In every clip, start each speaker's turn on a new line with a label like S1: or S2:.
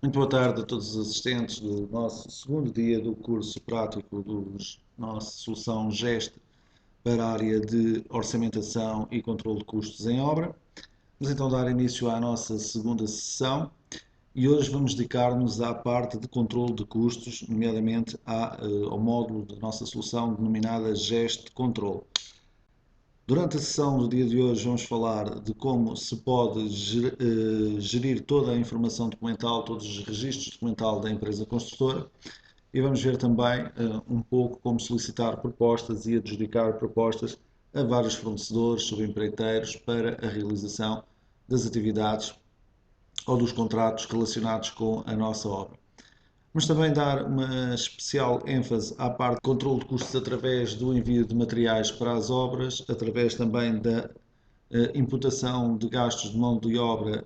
S1: Muito boa tarde a todos os assistentes do nosso segundo dia do curso prático da nossa solução GEST para a área de orçamentação e controle de custos em obra. Vamos então dar início à nossa segunda sessão e hoje vamos dedicar-nos à parte de controle de custos, nomeadamente ao módulo da nossa solução denominada GEST Controle. Durante a sessão do dia de hoje vamos falar de como se pode gerir toda a informação documental, todos os registros documental da empresa construtora e vamos ver também um pouco como solicitar propostas e adjudicar propostas a vários fornecedores, subempreiteiros para a realização das atividades ou dos contratos relacionados com a nossa obra. Vamos também dar uma especial ênfase à parte de controle de custos através do envio de materiais para as obras, através também da imputação de gastos de mão de obra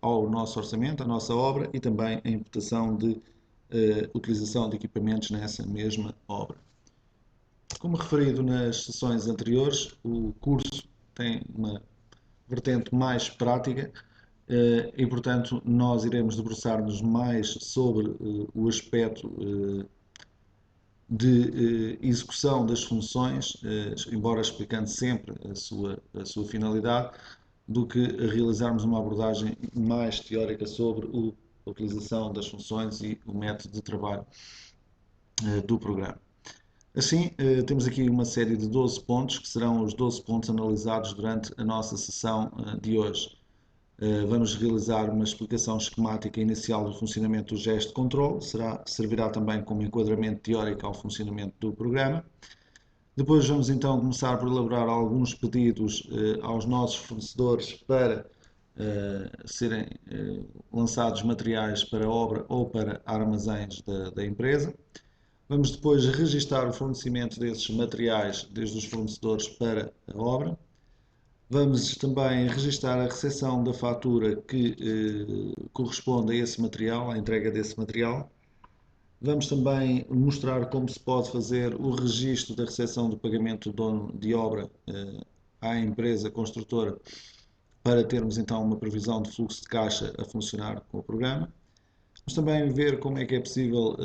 S1: ao nosso orçamento, à nossa obra, e também a imputação de utilização de equipamentos nessa mesma obra. Como referido nas sessões anteriores, o curso tem uma vertente mais prática, e portanto nós iremos debruçar-nos mais sobre o aspecto de execução das funções, embora explicando sempre a sua finalidade, do que realizarmos uma abordagem mais teórica sobre a utilização das funções e o método de trabalho do programa. Assim, temos aqui uma série de 12 pontos, que serão os 12 pontos analisados durante a nossa sessão de hoje. Vamos realizar uma explicação esquemática inicial do funcionamento do gesto control, servirá também como enquadramento teórico ao funcionamento do programa. Depois vamos então começar por elaborar alguns pedidos aos nossos fornecedores para serem lançados materiais para obra ou para armazéns da empresa. Vamos depois registar o fornecimento desses materiais desde os fornecedores para a obra. Vamos também registar a recepção da fatura que corresponde a esse material, à entrega desse material. Vamos também mostrar como se pode fazer o registro da recepção do pagamento do dono de obra à empresa construtora para termos então uma previsão de fluxo de caixa a funcionar com o programa. Vamos também ver como é que é possível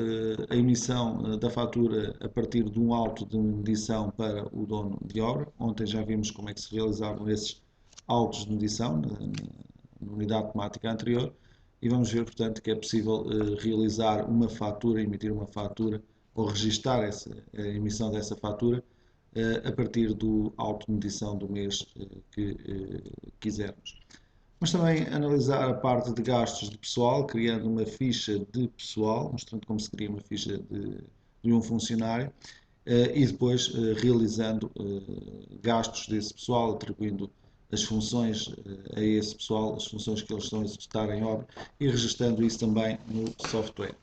S1: a emissão da fatura a partir de um auto de medição para o dono de obra. Ontem já vimos como é que se realizavam esses autos de medição na unidade temática anterior e vamos ver, portanto, que é possível realizar uma fatura, emitir uma fatura ou registar a emissão dessa fatura a partir do auto de medição do mês que quisermos. Mas também analisar a parte de gastos de pessoal, criando uma ficha de pessoal, mostrando como se cria uma ficha de um funcionário, e depois realizando gastos desse pessoal, atribuindo as funções a esse pessoal, as funções que eles estão a executar em obra, e registando isso também no software.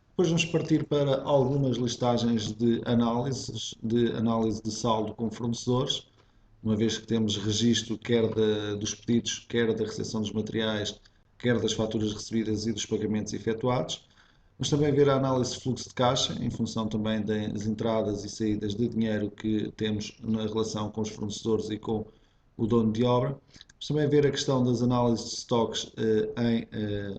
S1: Depois vamos partir para algumas listagens de análise de saldo com fornecedores, uma vez que temos registro quer dos pedidos, quer da recepção dos materiais, quer das faturas recebidas e dos pagamentos efetuados. Vamos também ver a análise de fluxo de caixa, em função também das entradas e saídas de dinheiro que temos na relação com os fornecedores e com o dono de obra. Vamos também ver a questão das análises de estoques em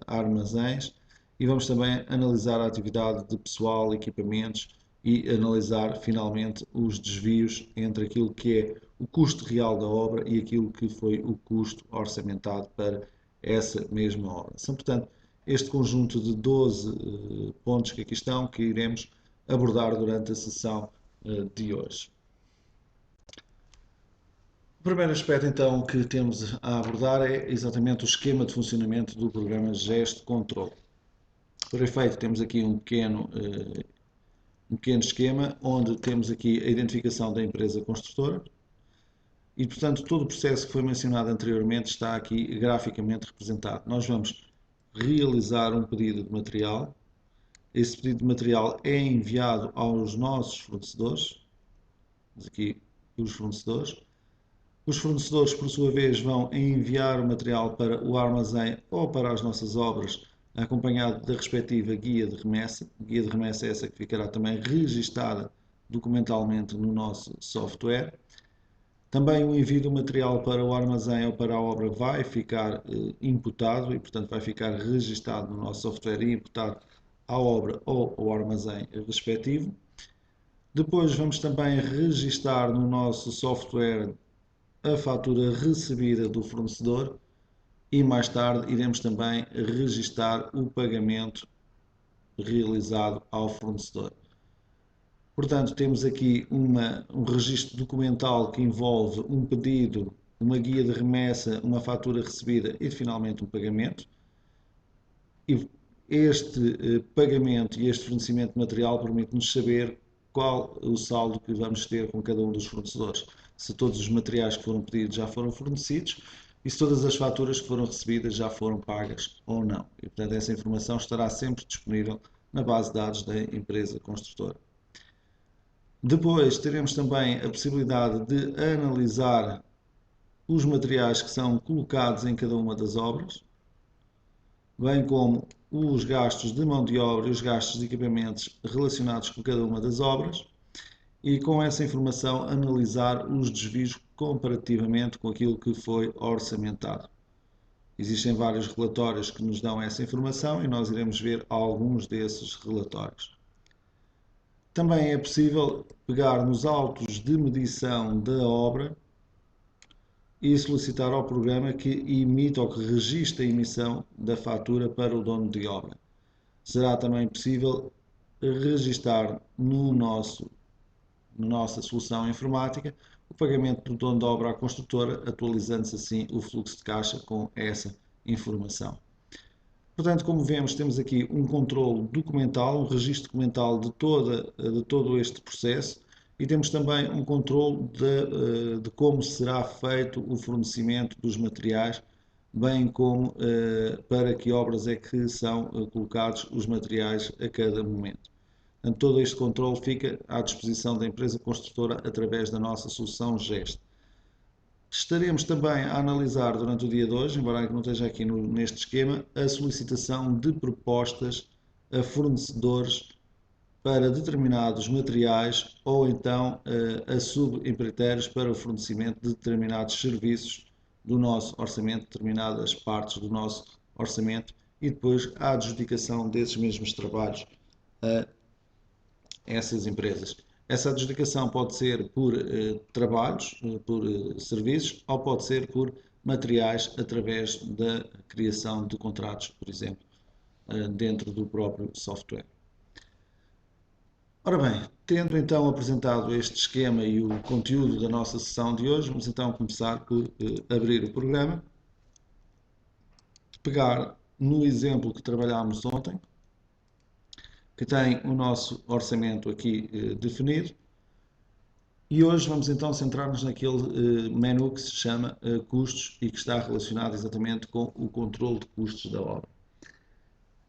S1: armazéns e vamos também analisar a atividade de pessoal, equipamentos e analisar finalmente os desvios entre aquilo que é o custo real da obra e aquilo que foi o custo orçamentado para essa mesma obra. São, portanto, este conjunto de 12 pontos que aqui estão, que iremos abordar durante a sessão de hoje. O primeiro aspecto, então, que temos a abordar é exatamente o esquema de funcionamento do programa GEST Control. Por efeito, temos aqui um pequeno esquema, onde temos aqui a identificação da empresa construtora e, portanto, todo o processo que foi mencionado anteriormente está aqui graficamente representado. Nós vamos realizar um pedido de material, esse pedido de material é enviado aos nossos fornecedores, aqui os fornecedores, por sua vez, vão enviar o material para o armazém ou para as nossas obras, acompanhado da respectiva guia de remessa. Guia de remessa é essa que ficará também registada documentalmente no nosso software. Também o envio do material para o armazém ou para a obra vai ficar imputado e, portanto, vai ficar registado no nosso software e imputado à obra ou ao armazém respectivo. Depois vamos também registar no nosso software a fatura recebida do fornecedor e mais tarde iremos também registar o pagamento realizado ao fornecedor. Portanto, temos aqui um registro documental que envolve um pedido, uma guia de remessa, uma fatura recebida e finalmente um pagamento. E este pagamento e este fornecimento de material permite-nos saber qual o saldo que vamos ter com cada um dos fornecedores. Se todos os materiais que foram pedidos já foram fornecidos e se todas as faturas que foram recebidas já foram pagas ou não. E, portanto, essa informação estará sempre disponível na base de dados da empresa construtora. Depois teremos também a possibilidade de analisar os materiais que são colocados em cada uma das obras, bem como os gastos de mão de obra e os gastos de equipamentos relacionados com cada uma das obras, e com essa informação analisar os desvios comparativamente com aquilo que foi orçamentado. Existem vários relatórios que nos dão essa informação e nós iremos ver alguns desses relatórios. Também é possível pegar nos autos de medição da obra e solicitar ao programa que imita ou que registre a emissão da fatura para o dono de obra. Será também possível registar na nossa solução informática o pagamento do dono de obra à construtora, atualizando-se assim o fluxo de caixa com essa informação. Portanto, como vemos, temos aqui um controle documental, um registro documental de todo este processo e temos também um controle de como será feito o fornecimento dos materiais, bem como para que obras é que são colocados os materiais a cada momento. Portanto, todo este controle fica à disposição da empresa construtora através da nossa solução GEST. Estaremos também a analisar durante o dia de hoje, embora não esteja aqui neste esquema, a solicitação de propostas a fornecedores para determinados materiais ou então a subempreiteiros para o fornecimento de determinados serviços do nosso orçamento, determinadas partes do nosso orçamento e depois a adjudicação desses mesmos trabalhos a essas empresas. Essa adjudicação pode ser por trabalhos, por serviços, ou pode ser por materiais através da criação de contratos, por exemplo, dentro do próprio software. Ora bem, tendo então apresentado este esquema e o conteúdo da nossa sessão de hoje, vamos então começar por abrir o programa, pegar no exemplo que trabalhámos ontem, que tem o nosso orçamento aqui definido. E hoje vamos então centrar-nos naquele menu que se chama custos e que está relacionado exatamente com o controle de custos da obra.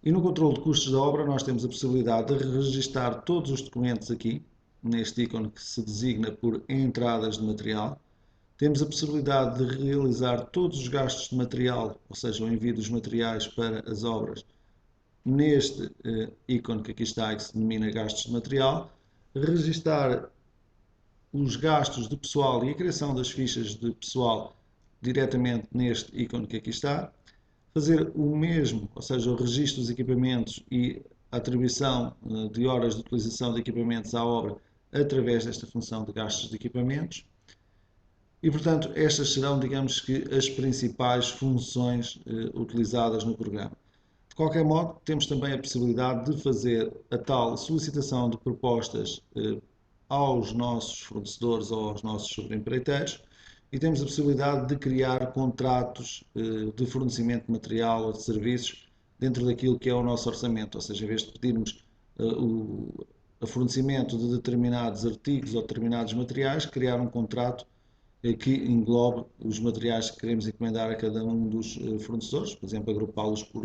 S1: E no controle de custos da obra nós temos a possibilidade de registar todos os documentos aqui, neste ícone que se designa por entradas de material. Temos a possibilidade de realizar todos os gastos de material, ou seja, o envio dos materiais para as obras, neste ícone que aqui está e que se denomina gastos de material, registar os gastos de pessoal e a criação das fichas de pessoal diretamente neste ícone que aqui está, fazer o mesmo, ou seja, o registro dos equipamentos e a atribuição de horas de utilização de equipamentos à obra através desta função de gastos de equipamentos. E, portanto, estas serão, digamos que, as principais funções utilizadas no programa. De qualquer modo, temos também a possibilidade de fazer a tal solicitação de propostas aos nossos fornecedores ou aos nossos subempreiteiros e temos a possibilidade de criar contratos de fornecimento de material ou de serviços dentro daquilo que é o nosso orçamento, ou seja, em vez de pedirmos o fornecimento de determinados artigos ou determinados materiais, criar um contrato que englobe os materiais que queremos encomendar a cada um dos fornecedores, por exemplo, agrupá-los por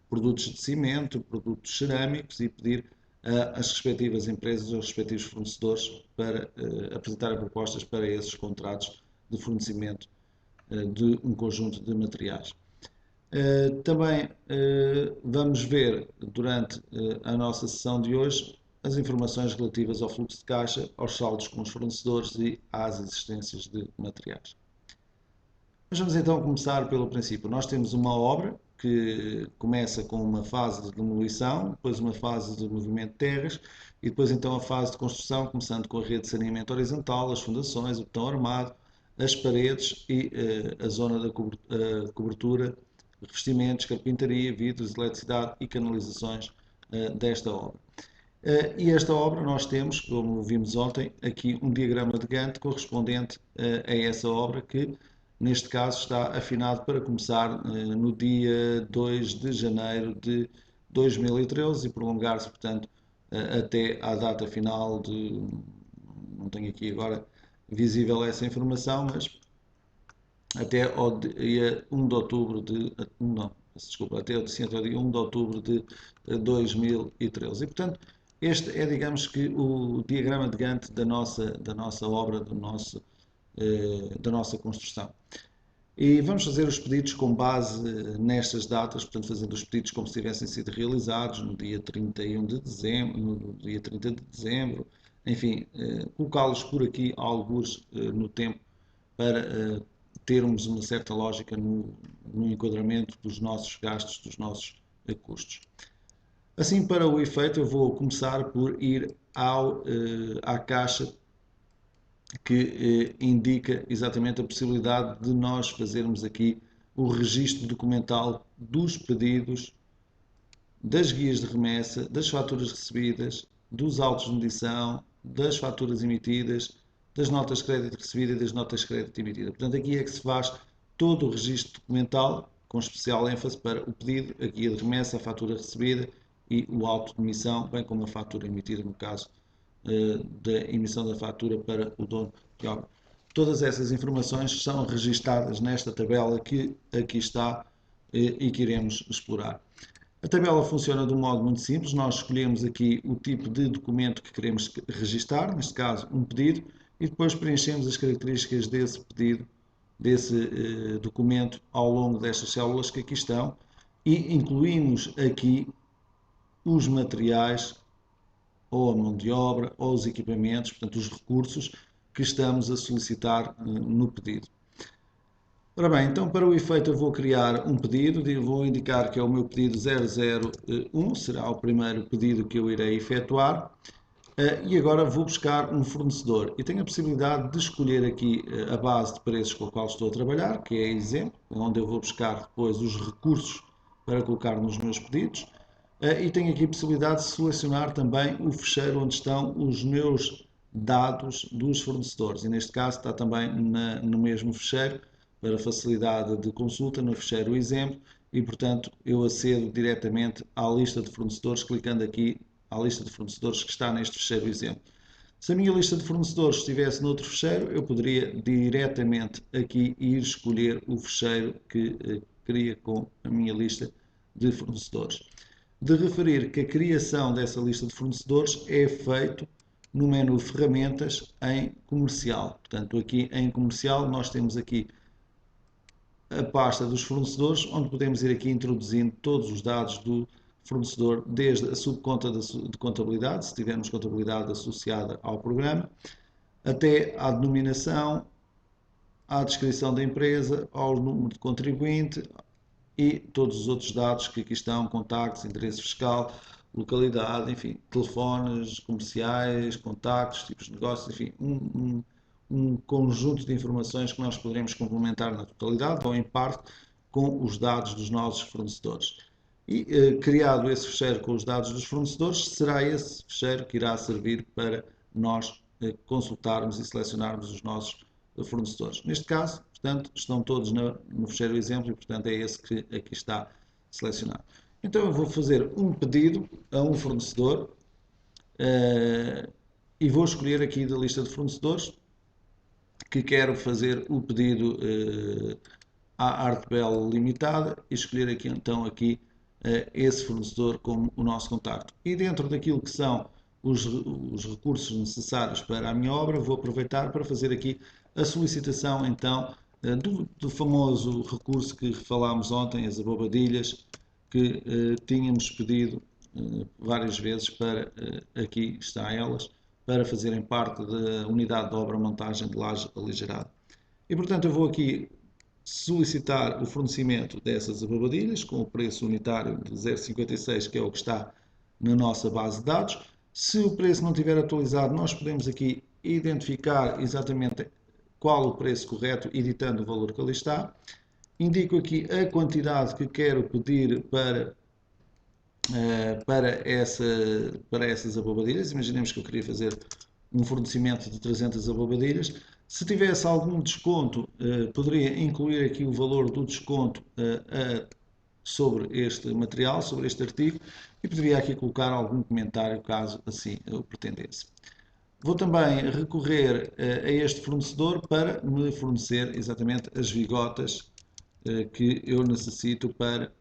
S1: produtos de cimento, produtos cerâmicos e pedir às respectivas empresas ou aos respectivos fornecedores para apresentarem propostas para esses contratos de fornecimento de um conjunto de materiais. Também vamos ver durante a nossa sessão de hoje as informações relativas ao fluxo de caixa, aos saldos com os fornecedores e às existências de materiais. Mas vamos então começar pelo princípio. Nós temos uma obra que começa com uma fase de demolição, depois uma fase de movimento de terras e depois então a fase de construção, começando com a rede de saneamento horizontal, as fundações, o betão armado, as paredes e a zona da cobertura, revestimentos, carpintaria, vidros, eletricidade e canalizações desta obra. E esta obra nós temos, como vimos ontem, aqui um diagrama de Gantt correspondente a essa obra que, neste caso, está afinado para começar no dia 2 de janeiro de 2013 e prolongar-se, portanto, até à data final de... Não tenho aqui agora visível essa informação, mas até ao dia 1 de outubro de... Não, desculpa, até ao dia 1 de outubro de 2013. E, portanto, este é, digamos que, o diagrama de Gantt da nossa obra, da nossa construção. E vamos fazer os pedidos com base nestas datas, portanto, fazendo os pedidos como se tivessem sido realizados no dia 31 de dezembro, no dia 30 de dezembro, enfim, colocá-los por aqui, alguns no tempo, para termos uma certa lógica no enquadramento dos nossos gastos, dos nossos custos. Assim, para o efeito, eu vou começar por ir à caixa que indica exatamente a possibilidade de nós fazermos aqui o registro documental dos pedidos, das guias de remessa, das faturas recebidas, dos autos de medição, das faturas emitidas, das notas de crédito recebidas e das notas de crédito emitidas. Portanto, aqui é que se faz todo o registro documental, com especial ênfase para o pedido, a guia de remessa, a fatura recebida e o auto de emissão, bem como a fatura emitida no caso da emissão da fatura para o dono de obra. Todas essas informações são registadas nesta tabela que aqui está e que iremos explorar. A tabela funciona de um modo muito simples. Nós escolhemos aqui o tipo de documento que queremos registar, neste caso um pedido, e depois preenchemos as características desse pedido, desse documento ao longo destas células que aqui estão e incluímos aqui os materiais ou a mão de obra, ou os equipamentos, portanto os recursos que estamos a solicitar no pedido. Ora bem, então para o efeito eu vou criar um pedido, vou indicar que é o meu pedido 001, será o primeiro pedido que eu irei efetuar, e agora vou buscar um fornecedor e tenho a possibilidade de escolher aqui a base de preços com a qual estou a trabalhar, que é exemplo, onde eu vou buscar depois os recursos para colocar nos meus pedidos. E tenho aqui a possibilidade de selecionar também o fecheiro onde estão os meus dados dos fornecedores. E neste caso está também no mesmo fecheiro, para facilidade de consulta, no fecheiro exemplo, e portanto eu acedo diretamente à lista de fornecedores, clicando aqui à lista de fornecedores que está neste fecheiro exemplo. Se a minha lista de fornecedores estivesse noutro fecheiro, eu poderia diretamente aqui ir escolher o fecheiro que queria com a minha lista de fornecedores. De referir que a criação dessa lista de fornecedores é feito no menu Ferramentas em Comercial. Portanto, aqui em Comercial nós temos aqui a pasta dos fornecedores, onde podemos ir aqui introduzindo todos os dados do fornecedor, desde a subconta de contabilidade, se tivermos contabilidade associada ao programa, até à denominação, à descrição da empresa, ao número de contribuinte, e todos os outros dados que aqui estão, contactos, endereço fiscal, localidade, enfim, telefones comerciais, contactos, tipos de negócios, enfim, um conjunto de informações que nós poderemos complementar na totalidade ou em parte com os dados dos nossos fornecedores. E criado esse fecheiro com os dados dos fornecedores, será esse fecheiro que irá servir para nós consultarmos e selecionarmos os nossos fornecedores. Neste caso, portanto, estão todos no fecheiro exemplo e, portanto, é esse que aqui está selecionado. Então, eu vou fazer um pedido a um fornecedor e vou escolher aqui da lista de fornecedores que quero fazer o pedido à Artbel Limitada e escolher aqui, então, aqui esse fornecedor como o nosso contacto. E dentro daquilo que são os recursos necessários para a minha obra, vou aproveitar para fazer aqui a solicitação, então, do famoso recurso que falámos ontem, as abobadilhas, que tínhamos pedido várias vezes para, aqui está elas, para fazerem parte da unidade de obra montagem de laje aligerada. E portanto eu vou aqui solicitar o fornecimento dessas abobadilhas com o preço unitário de 0,56, que é o que está na nossa base de dados. Se o preço não estiver atualizado, nós podemos aqui identificar exatamente qual o preço correto, editando o valor que ali está. Indico aqui a quantidade que quero pedir para essas abobadilhas. Imaginemos que eu queria fazer um fornecimento de 300 abobadilhas. Se tivesse algum desconto, poderia incluir aqui o valor do desconto sobre este material, sobre este artigo, e poderia aqui colocar algum comentário, caso assim eu pretendesse. Vou também recorrer a este fornecedor para me fornecer exatamente as vigotas que eu necessito para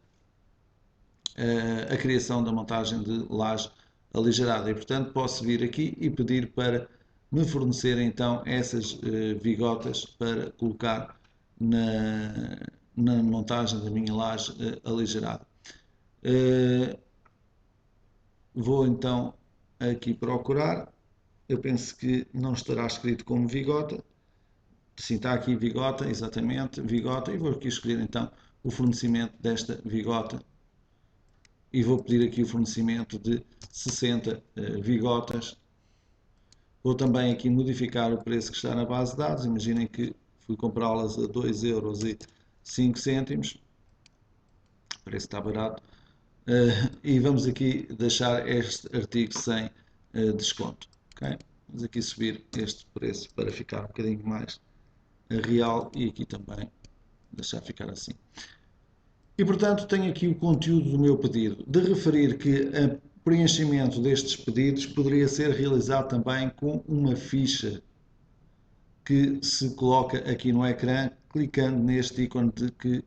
S1: a criação da montagem de laje aligerada. E, portanto, posso vir aqui e pedir para me fornecer então essas vigotas para colocar na montagem da minha laje aligerada. Vou então aqui procurar. Eu penso que não estará escrito como vigota. Sim, está aqui vigota, exatamente, vigota. E vou aqui escolher então o fornecimento desta vigota. E vou pedir aqui o fornecimento de 60 vigotas. Vou também aqui modificar o preço que está na base de dados. Imaginem que fui comprá-las a 2,05 €. O preço está barato. E vamos aqui deixar este artigo sem desconto. Okay? Vamos aqui subir este preço para ficar um bocadinho mais real e aqui também deixar ficar assim. E portanto tenho aqui o conteúdo do meu pedido, de referir que o preenchimento destes pedidos poderia ser realizado também com uma ficha que se coloca aqui no ecrã, clicando neste ícone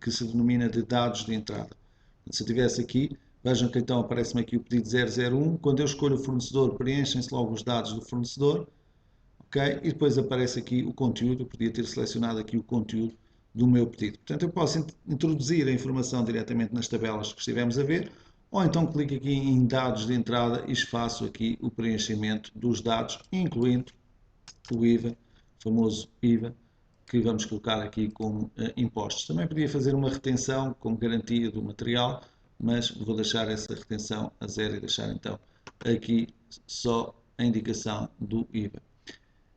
S1: que se denomina de dados de entrada. Se eu tivesse aqui, vejam que então aparece-me aqui o pedido 001, quando eu escolho o fornecedor, preenchem-se logo os dados do fornecedor, ok? E depois aparece aqui o conteúdo, eu podia ter selecionado aqui o conteúdo do meu pedido. Portanto, eu posso introduzir a informação diretamente nas tabelas que estivemos a ver, ou então clico aqui em dados de entrada e faço aqui o preenchimento dos dados, incluindo o IVA, o famoso IVA, que vamos colocar aqui como impostos. Também podia fazer uma retenção como garantia do material, mas vou deixar essa retenção a zero e deixar então aqui só a indicação do IVA.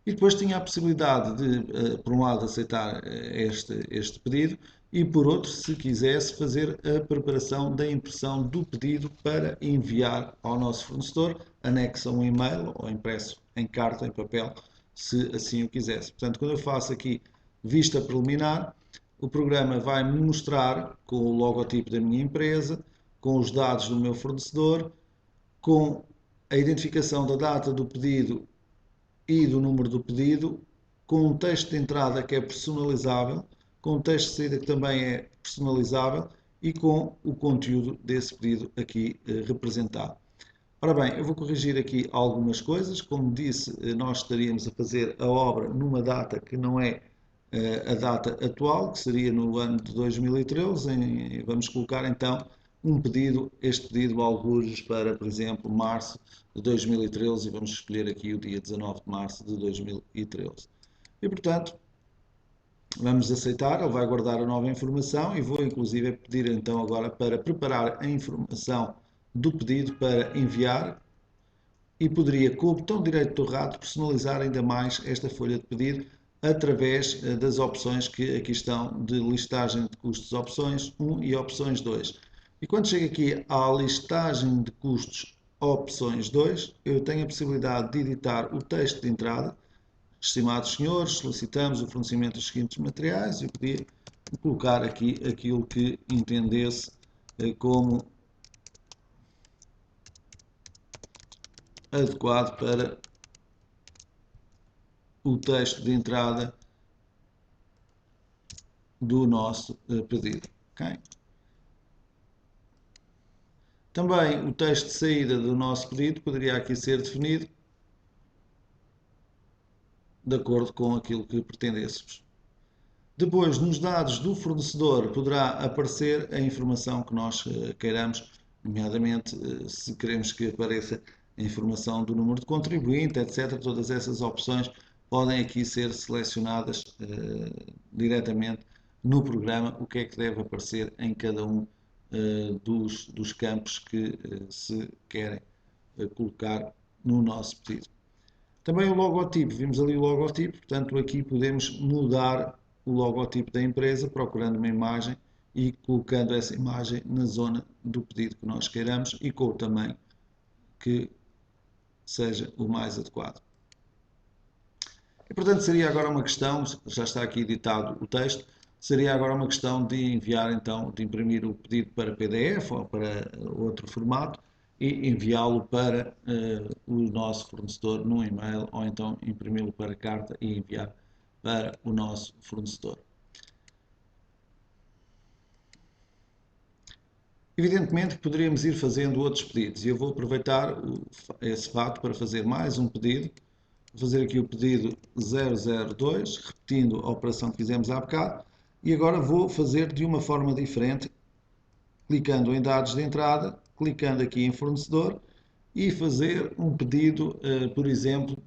S1: E depois tinha a possibilidade de, por um lado, aceitar este pedido e, por outro, se quisesse, fazer a preparação da impressão do pedido para enviar ao nosso fornecedor, anexa um e-mail ou impresso em carta, em papel, se assim o quisesse. Portanto, quando eu faço aqui vista preliminar, o programa vai-me mostrar com o logotipo da minha empresa, com os dados do meu fornecedor, com a identificação da data do pedido e do número do pedido, com um texto de entrada que é personalizável, com um texto de saída que também é personalizável e com o conteúdo desse pedido aqui representado. Ora bem, eu vou corrigir aqui algumas coisas. Como disse, nós estaríamos a fazer a obra numa data que não é a data atual, que seria no ano de 2013. Vamos colocar então um pedido, este pedido algures para, por exemplo, março de 2013 e vamos escolher aqui o dia 19 de março de 2013. E, portanto, vamos aceitar, ele vai guardar a nova informação e vou inclusive pedir então agora para preparar a informação do pedido para enviar e poderia, com o botão direito do rato, personalizar ainda mais esta folha de pedido através das opções que aqui estão de listagem de custos opções 1 e opções 2. E quando chego aqui à listagem de custos opções 2, eu tenho a possibilidade de editar o texto de entrada. Estimados senhores, solicitamos o fornecimento dos seguintes materiais. Eu podia colocar aqui aquilo que entendesse como adequado para o texto de entrada do nosso pedido. Okay? Também o texto de saída do nosso pedido poderia aqui ser definido de acordo com aquilo que pretendêssemos. Depois, nos dados do fornecedor, poderá aparecer a informação que nós queiramos nomeadamente se queremos que apareça a informação do número de contribuinte, etc. Todas essas opções podem aqui ser selecionadas diretamente no programa, o que é que deve aparecer em cada um dos campos que se querem colocar no nosso pedido. Também o logotipo, vimos ali o logotipo, portanto aqui podemos mudar o logotipo da empresa, procurando uma imagem e colocando essa imagem na zona do pedido que nós queiramos e com o tamanho que seja o mais adequado. E, portanto, seria agora uma questão, já está aqui editado o texto, seria agora uma questão de enviar então, de imprimir o pedido para PDF ou para outro formato e enviá-lo para o nosso fornecedor num e-mail ou então imprimi-lo para carta e enviar para o nosso fornecedor. Evidentemente poderíamos ir fazendo outros pedidos e eu vou aproveitar esse fato para fazer mais um pedido. Vou fazer aqui o pedido 002, repetindo a operação que fizemos há bocado, e agora vou fazer de uma forma diferente, clicando em dados de entrada, clicando aqui em fornecedor e fazer um pedido, por exemplo,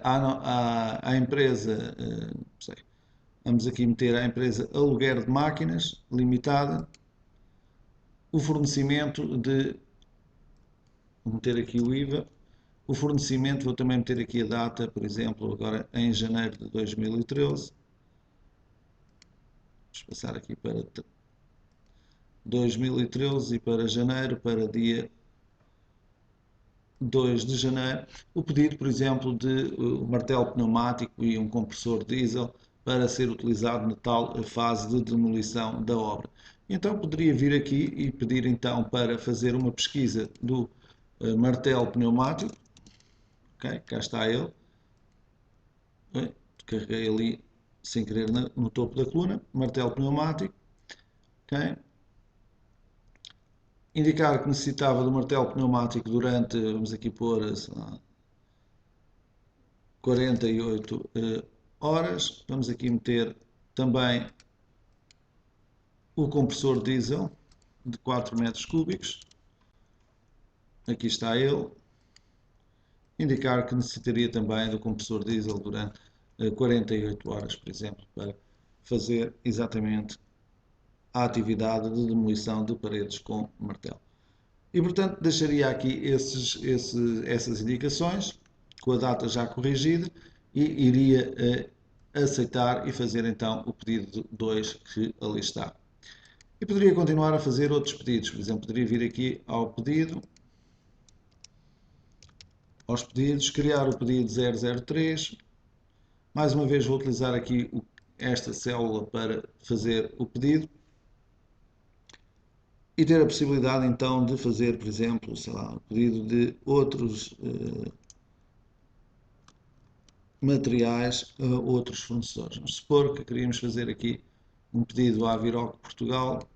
S1: à empresa, vamos aqui meter a empresa Aluguer de Máquinas Limitada, o fornecimento de, vou meter aqui o IVA, o fornecimento, vou também meter aqui a data, por exemplo, agora em janeiro de 2013. Vamos passar aqui para 2013 e para janeiro, para dia 2 de janeiro. O pedido, por exemplo, de um martelo pneumático e um compressor diesel para ser utilizado na tal fase de demolição da obra. Então poderia vir aqui e pedir então para fazer uma pesquisa do martelo pneumático. Okay, cá está ele. Carreguei ali sem querer no topo da coluna. Martelo pneumático. Okay. Indicar que necessitava do martelo pneumático durante, vamos aqui pôr, 48 horas. Vamos aqui meter também o compressor diesel de 4 metros cúbicos. Aqui está ele. Indicar que necessitaria também do compressor diesel durante 48 horas, por exemplo, para fazer exatamente a atividade de demolição de paredes com martelo. E, portanto, deixaria aqui essas indicações, com a data já corrigida, e iria aceitar e fazer então o pedido 2 que ali está. E poderia continuar a fazer outros pedidos, por exemplo, poderia vir aqui ao pedido, aos pedidos, criar o pedido 003, mais uma vez vou utilizar aqui esta célula para fazer o pedido e ter a possibilidade então de fazer, por exemplo, sei lá, o pedido de outros materiais a outros fornecedores. Vamos supor que queríamos fazer aqui um pedido à Viroc Portugal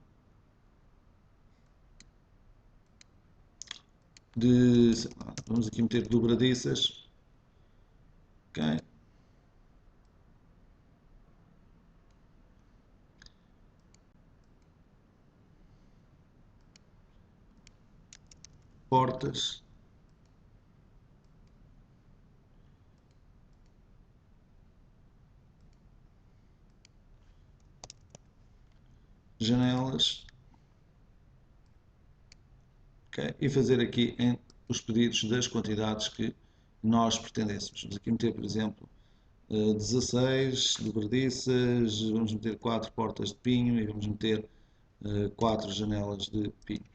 S1: de, vamos aqui meter dobradiças, ok? Portas, janelas, okay? E fazer aqui os pedidos das quantidades que nós pretendêssemos. Vamos aqui meter, por exemplo, 16 dobradiças, vamos meter 4 portas de pinho e vamos meter 4 janelas de pinho.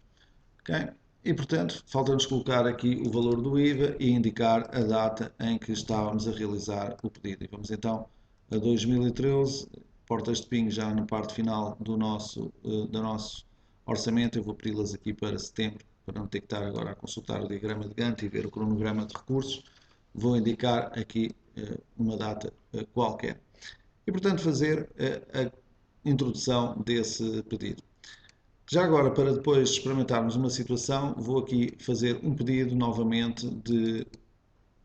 S1: Okay? E, portanto, falta-nos colocar aqui o valor do IVA e indicar a data em que estávamos a realizar o pedido. E vamos então a 2013, portas de pinho já na parte final do nosso orçamento. Eu vou pedi-las aqui para setembro, para não ter que estar agora a consultar o diagrama de Gantt e ver o cronograma de recursos. Vou indicar aqui uma data qualquer. E, portanto, fazer a introdução desse pedido. Já agora, para depois experimentarmos uma situação, vou aqui fazer um pedido novamente de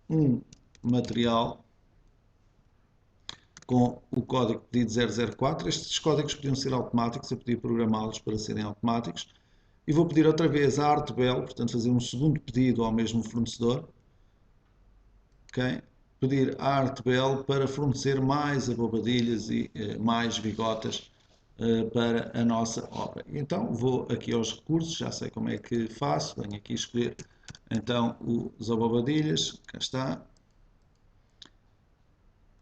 S1: um material com o código pedido 004. Estes códigos podiam ser automáticos, eu podia programá-los para serem automáticos. e vou pedir outra vez à Artbel, portanto fazer um segundo pedido ao mesmo fornecedor, ok? Pedir à Artbel para fornecer mais abobadilhas e mais bigotas para a nossa obra. Então vou aqui aos recursos, já sei como é que faço, venho aqui escolher então os abobadilhas, cá está.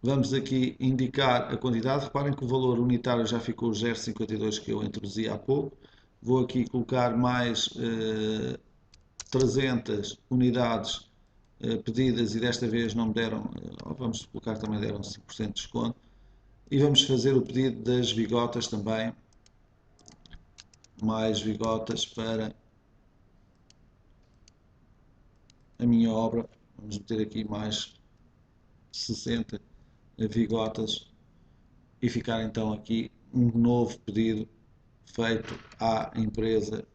S1: Vamos aqui indicar a quantidade, reparem que o valor unitário já ficou 0,52 que eu introduzi há pouco. Vou aqui colocar mais 300 unidades pedidas e desta vez não me deram, vamos colocar também deram 5% de desconto. E vamos fazer o pedido das bigotas também, mais bigotas para a minha obra. Vamos meter aqui mais 60 bigotas e ficar então aqui um novo pedido feito à empresa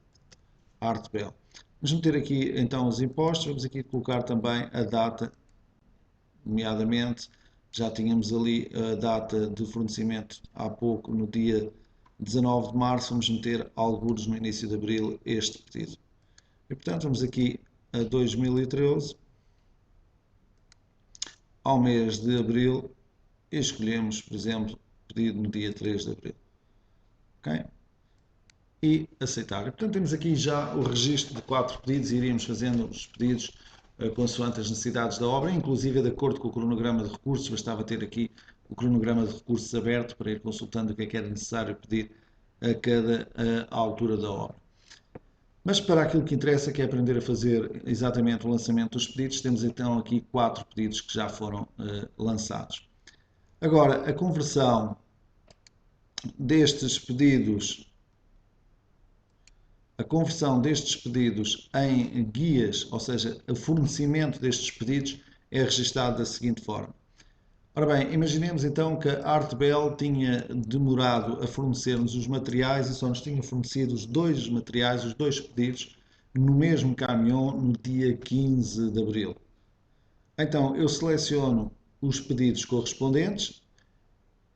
S1: Artbel. Vamos meter aqui então os impostos, vamos aqui colocar também a data, nomeadamente, já tínhamos ali a data de fornecimento há pouco, no dia 19 de março, vamos meter algures no início de abril este pedido. E portanto vamos aqui a 2013, ao mês de abril, e escolhemos, por exemplo, pedido no dia 3 de abril. Ok? E aceitar. E, portanto, temos aqui já o registro de 4 pedidos e iríamos fazendo os pedidos consoante as necessidades da obra, inclusive de acordo com o cronograma de recursos, bastava ter aqui o cronograma de recursos aberto para ir consultando o que é que era necessário pedir a cada altura da obra. Mas para aquilo que interessa, que é aprender a fazer exatamente o lançamento dos pedidos, temos então aqui 4 pedidos que já foram lançados. Agora, a conversão destes pedidos em guias, ou seja, o fornecimento destes pedidos é registado da seguinte forma. Ora bem, imaginemos então que a Artbel tinha demorado a fornecer-nos os materiais e só nos tinha fornecido os dois materiais, os dois pedidos, no mesmo caminhão no dia 15 de abril. Então eu seleciono os pedidos correspondentes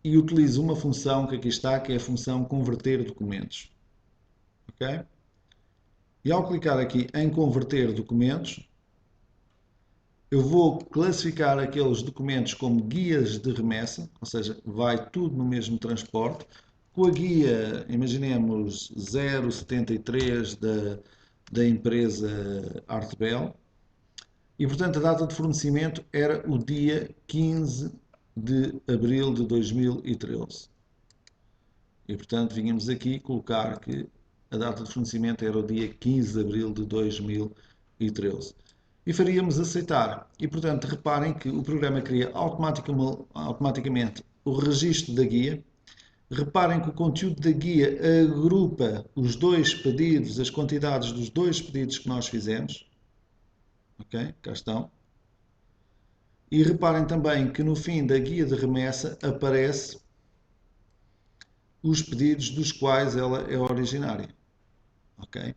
S1: e utilizo uma função que aqui está, que é a função converter documentos. Ok? E ao clicar aqui em converter documentos, eu vou classificar aqueles documentos como guias de remessa, ou seja, vai tudo no mesmo transporte, com a guia, imaginemos, 073 da empresa Artbel, e portanto a data de fornecimento era o dia 15 de abril de 2013. E portanto vínhamos aqui colocar que a data de fornecimento era o dia 15 de abril de 2013. E faríamos aceitar. E portanto reparem que o programa cria automaticamente o registro da guia. Reparem que o conteúdo da guia agrupa os dois pedidos, as quantidades dos dois pedidos que nós fizemos. Ok? Cá estão. E reparem também que no fim da guia de remessa aparece os pedidos dos quais ela é originária. Ok?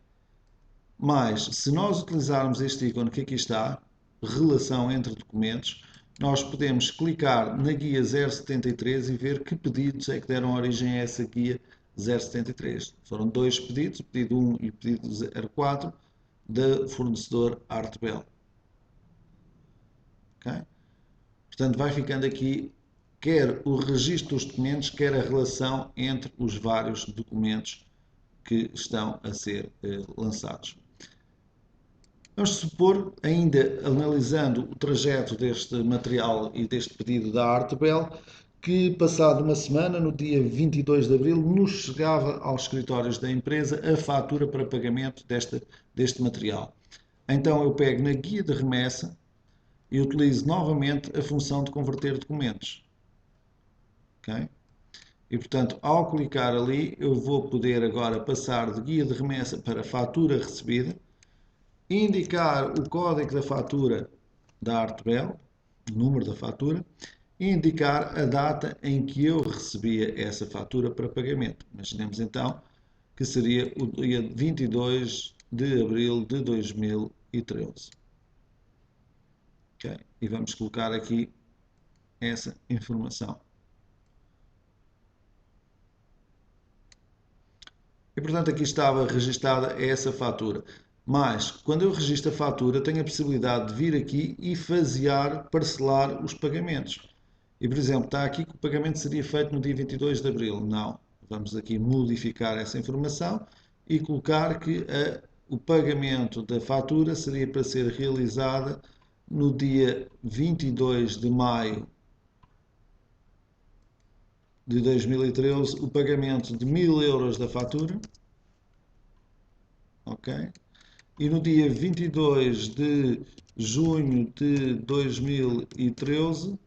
S1: Mas, se nós utilizarmos este ícone que aqui está, relação entre documentos, nós podemos clicar na guia 073 e ver que pedidos é que deram origem a essa guia 073. Foram dois pedidos, o pedido 1 e o pedido 04, da fornecedor Artbel. Okay? Portanto, vai ficando aqui quer o registro dos documentos, quer a relação entre os vários documentos que estão a ser lançados. Vamos supor, ainda analisando o trajeto deste material e deste pedido da Artbel, que passado uma semana, no dia 22 de abril, nos chegava aos escritórios da empresa a fatura para pagamento deste material. Então eu pego na guia de remessa e utilizo novamente a função de converter documentos. Okay? E portanto, ao clicar ali, eu vou poder agora passar de guia de remessa para fatura recebida, indicar o código da fatura da Artbel, o número da fatura, e indicar a data em que eu recebia essa fatura para pagamento. Imaginemos então que seria o dia 22 de abril de 2013. Okay? E vamos colocar aqui essa informação. E portanto aqui estava registada essa fatura. Mas quando eu registro a fatura, tenho a possibilidade de vir aqui e fasear, parcelar os pagamentos. E por exemplo, está aqui que o pagamento seria feito no dia 22 de abril. Não. Vamos aqui modificar essa informação e colocar que o pagamento da fatura seria para ser realizada no dia 22 de maio de 2013, o pagamento de 1000 euros da fatura, ok? E no dia 22 de junho de 2013,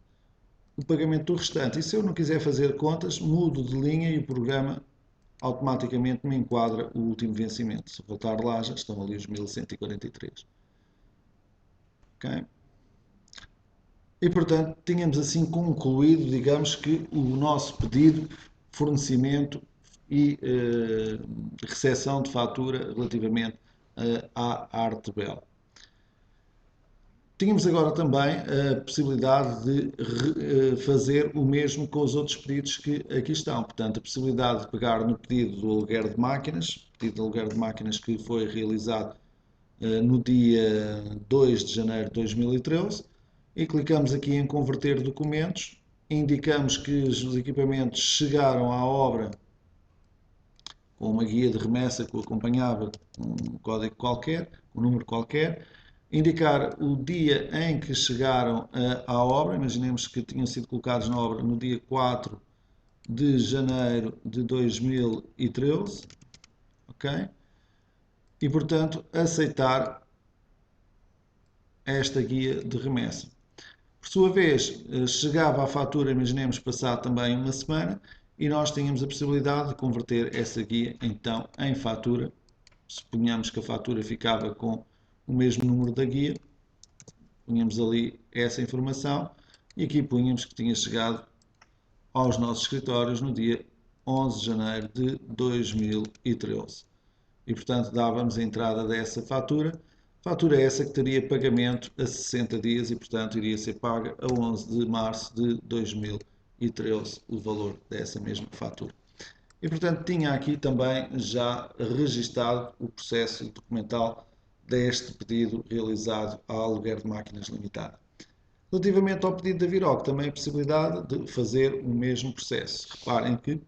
S1: o pagamento do restante. E se eu não quiser fazer contas, mudo de linha e o programa automaticamente me enquadra o último vencimento. Se voltar lá, já estão ali os 1143. Ok? E, portanto, tínhamos assim concluído, digamos que o nosso pedido, fornecimento e recepção de fatura relativamente à Artebel. Tínhamos agora também a possibilidade de fazer o mesmo com os outros pedidos que aqui estão. Portanto, a possibilidade de pegar no pedido do aluguer de máquinas, pedido de aluguer de máquinas que foi realizado no dia 2 de janeiro de 2013, e clicamos aqui em converter documentos, indicamos que os equipamentos chegaram à obra com uma guia de remessa que o acompanhava, um código qualquer, um número qualquer, indicar o dia em que chegaram à obra, imaginemos que tinham sido colocados na obra no dia 4 de janeiro de 2013, ok? E portanto aceitar esta guia de remessa. Por sua vez, chegava a fatura, imaginemos, passado também uma semana, e nós tínhamos a possibilidade de converter essa guia então em fatura. Suponhamos que a fatura ficava com o mesmo número da guia, punhamos ali essa informação e aqui punhamos que tinha chegado aos nossos escritórios no dia 11 de janeiro de 2013. E portanto dávamos a entrada dessa fatura. Fatura essa que teria pagamento a 60 dias e, portanto, iria ser paga a 11 de março de 2013 o valor dessa mesma fatura. E, portanto, tinha aqui também já registado o processo documental deste pedido realizado ao aluguer de máquinas limitada. Relativamente ao pedido da Virog, também a possibilidade de fazer o mesmo processo. Reparem que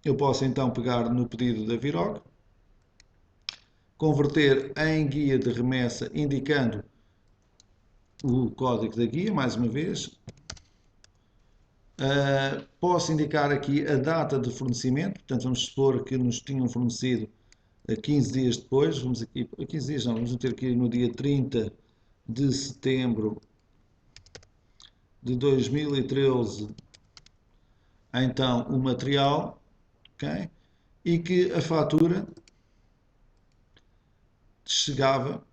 S1: eu posso então pegar no pedido da Virog, converter em guia de remessa indicando o código da guia, mais uma vez. Posso indicar aqui a data de fornecimento, portanto vamos supor que nos tinham fornecido 15 dias depois, vamos aqui, 15 dias não, vamos meter aqui no dia 30 de setembro de 2013, então o material, ok? E que a fatura chegava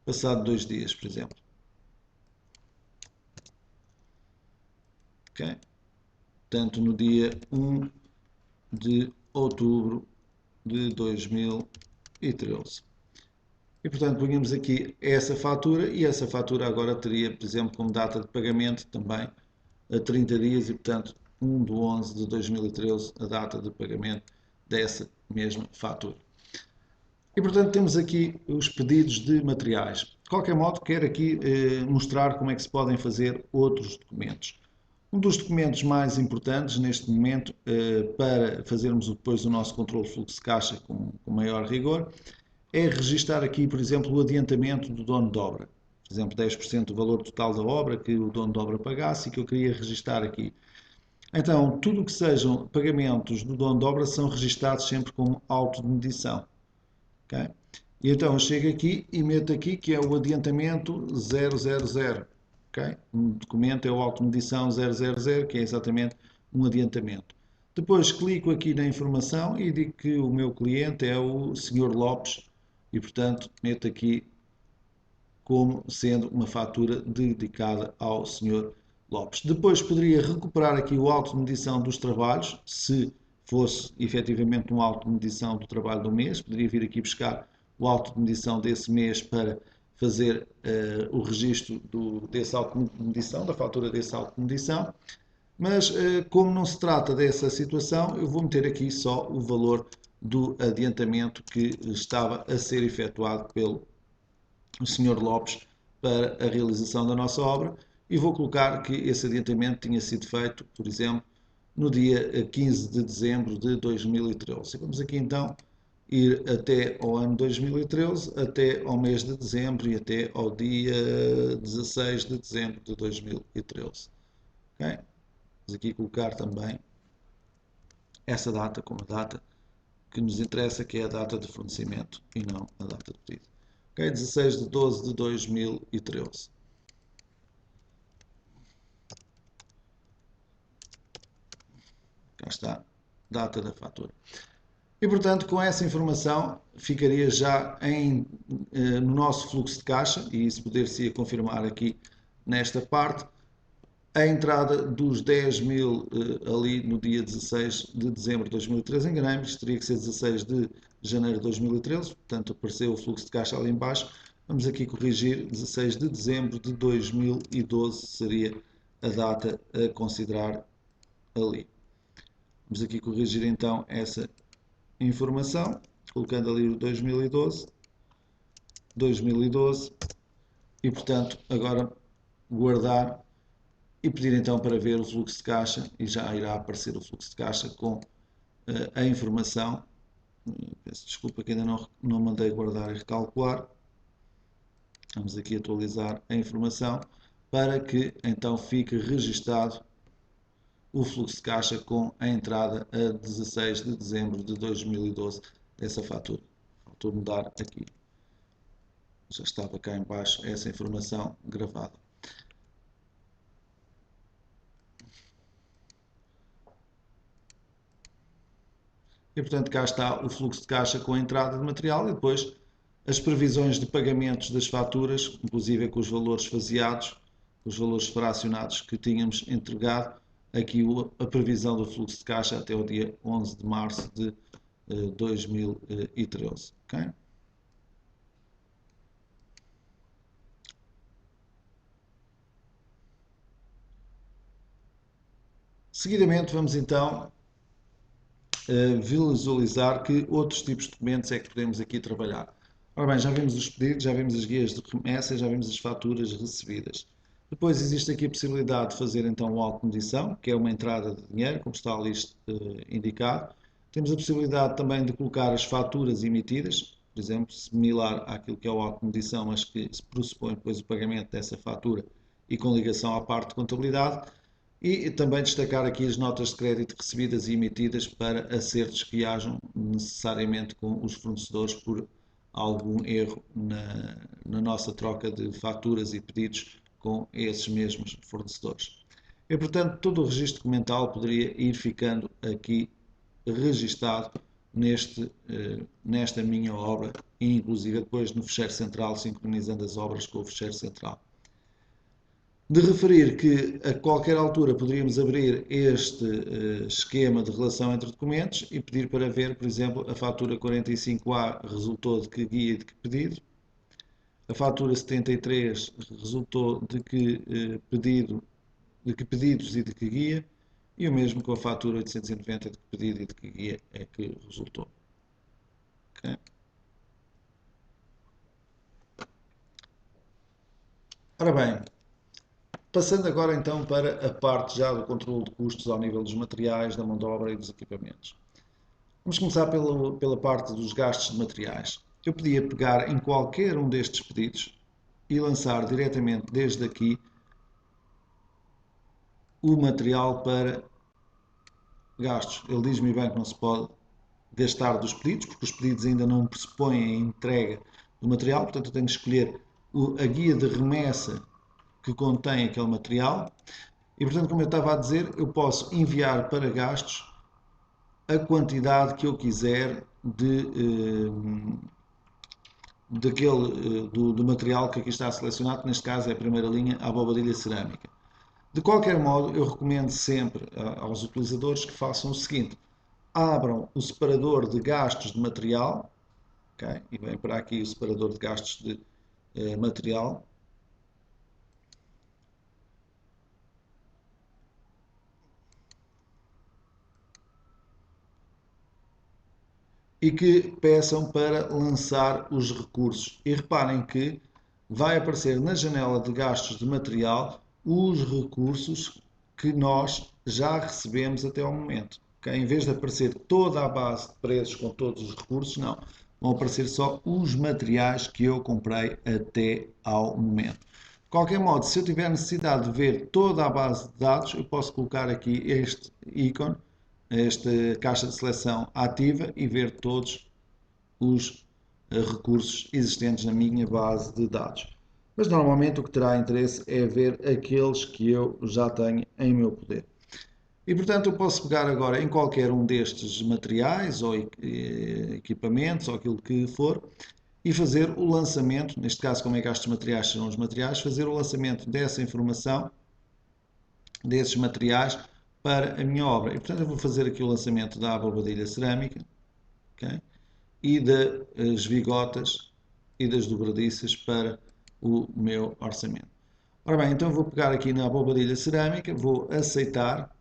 S1: passado 2 dias, por exemplo. Ok? Portanto, no dia 1 de outubro de 2013. E, portanto, punhamos aqui essa fatura e essa fatura agora teria, por exemplo, como data de pagamento também a 30 dias e, portanto, 1 de 11 de 2013, a data de pagamento dessa mesma fatura. E, portanto, temos aqui os pedidos de materiais. De qualquer modo, quero aqui mostrar como é que se podem fazer outros documentos. Um dos documentos mais importantes neste momento para fazermos depois o nosso controle de fluxo de caixa com maior rigor é registar aqui, por exemplo, o adiantamento do dono de obra. Por exemplo, 10% do valor total da obra que o dono de obra pagasse e que eu queria registar aqui. Então, tudo o que sejam pagamentos do dono de obra são registados sempre como auto de medição. Okay? E então eu chego aqui e meto aqui que é o adiantamento 000. Okay? Um documento é o auto de medição 000, que é exatamente um adiantamento. Depois clico aqui na informação e digo que o meu cliente é o Sr. Lopes e, portanto, meto aqui como sendo uma fatura dedicada ao Sr. Lopes. Depois poderia recuperar aqui o auto de medição dos trabalhos, se fosse efetivamente um auto de medição do trabalho do mês, poderia vir aqui buscar o auto de medição desse mês para fazer o registro desse auto de medição, da fatura desse auto de medição. Mas como não se trata dessa situação, eu vou meter aqui só o valor do adiantamento que estava a ser efetuado pelo Sr. Lopes para a realização da nossa obra e vou colocar que esse adiantamento tinha sido feito, por exemplo, no dia 15 de dezembro de 2013. Vamos aqui então ir até ao ano 2013, até ao mês de dezembro e até ao dia 16 de dezembro de 2013. Okay? Vamos aqui colocar também essa data como a data que nos interessa, que é a data de fornecimento e não a data de pedido. Okay? 16 de 12 de 2013. Cá está, data da fatura. E, portanto, com essa informação ficaria já no nosso fluxo de caixa, e isso poder-se confirmar aqui nesta parte, a entrada dos 10.000 ali no dia 16 de dezembro de 2013, enganei-me, isto teria que ser 16 de janeiro de 2013, portanto apareceu o fluxo de caixa ali em baixo. Vamos aqui corrigir, 16 de dezembro de 2012 seria a data a considerar ali. Vamos aqui corrigir então essa informação, colocando ali o 2012, e portanto agora guardar e pedir então para ver o fluxo de caixa e já irá aparecer o fluxo de caixa com a informação. Peço desculpa que ainda não mandei guardar e recalcular. Vamos aqui atualizar a informação para que então fique registado o fluxo de caixa com a entrada a 16 de dezembro de 2012 dessa fatura. Faltou mudar aqui. Já estava cá em baixo essa informação gravada. E portanto cá está o fluxo de caixa com a entrada de material e depois as previsões de pagamentos das faturas, inclusive com os valores faseados, os valores fracionados que tínhamos entregado, aqui a previsão do fluxo de caixa até o dia 11 de março de 2013. Okay? Seguidamente vamos então visualizar que outros tipos de documentos é que podemos aqui trabalhar. Ora bem, já vimos os pedidos, já vimos as guias de remessa, já vimos as faturas recebidas. Depois existe aqui a possibilidade de fazer então o auto de medição, que é uma entrada de dinheiro, como está ali indicado. Temos a possibilidade também de colocar as faturas emitidas, por exemplo, similar àquilo que é o auto de medição, mas que se pressupõe depois o pagamento dessa fatura e com ligação à parte de contabilidade. E também destacar aqui as notas de crédito recebidas e emitidas para acertos que hajam necessariamente com os fornecedores por algum erro na nossa troca de faturas e pedidos com esses mesmos fornecedores. E, portanto, todo o registro documental poderia ir ficando aqui registado nesta minha obra e inclusive depois no fecheiro central, sincronizando as obras com o fecheiro central. De referir que a qualquer altura poderíamos abrir este esquema de relação entre documentos e pedir para ver, por exemplo, a fatura 45A resultou de que guia e de que pedido, a fatura 73 resultou de que pedidos e de que guia, e o mesmo com a fatura 890 de que pedido e de que guia é que resultou. Okay? Ora bem, passando agora então para a parte já do controle de custos ao nível dos materiais, da mão de obra e dos equipamentos. Vamos começar pela parte dos gastos de materiais. Eu podia pegar em qualquer um destes pedidos e lançar diretamente desde aqui o material para gastos. Ele diz-me bem que não se pode gastar dos pedidos, porque os pedidos ainda não pressupõem a entrega do material, portanto eu tenho que escolher a guia de remessa que contém aquele material e, portanto, como eu estava a dizer, eu posso enviar para gastos a quantidade que eu quiser do material que aqui está selecionado, que neste caso é a primeira linha, a bobadilha cerâmica. De qualquer modo, eu recomendo sempre aos utilizadores que façam o seguinte: abram o separador de gastos de material, okay? E vem para aqui o separador de gastos de material. e que peçam para lançar os recursos. E reparem que vai aparecer na janela de gastos de material os recursos que nós já recebemos até ao momento. Okay? Em vez de aparecer toda a base de preços com todos os recursos, não. Vão aparecer só os materiais que eu comprei até ao momento. De qualquer modo, se eu tiver necessidade de ver toda a base de dados, eu posso colocar aqui este ícone, esta caixa de seleção ativa e ver todos os recursos existentes na minha base de dados. Mas normalmente o que terá interesse é ver aqueles que eu já tenho em meu poder. E portanto eu posso pegar agora em qualquer um destes materiais ou equipamentos ou aquilo que for e fazer o lançamento, neste caso como é que estes materiais serão os materiais, fazer o lançamento dessa informação, desses materiais para a minha obra. E portanto eu vou fazer aqui o lançamento da abobadilha cerâmica, okay? E das vigotas e das dobradiças para o meu orçamento. Ora bem, então vou pegar aqui na abobadilha cerâmica, vou aceitar,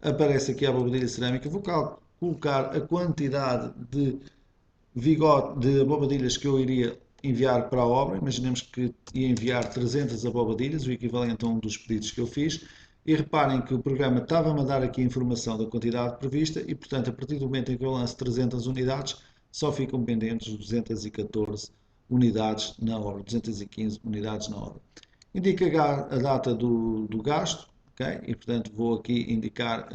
S1: aparece aqui a abobadilha cerâmica, vou colocar a quantidade de de abobadilhas que eu iria enviar para a obra. Imaginemos que ia enviar 300 abobadilhas, o equivalente a um dos pedidos que eu fiz. E reparem que o programa estava-me a dar aqui a informação da quantidade prevista e, portanto, a partir do momento em que eu lanço 300 unidades, só ficam pendentes 214 unidades na obra, 215 unidades na obra. Indica a data do gasto, okay? E, portanto, vou aqui indicar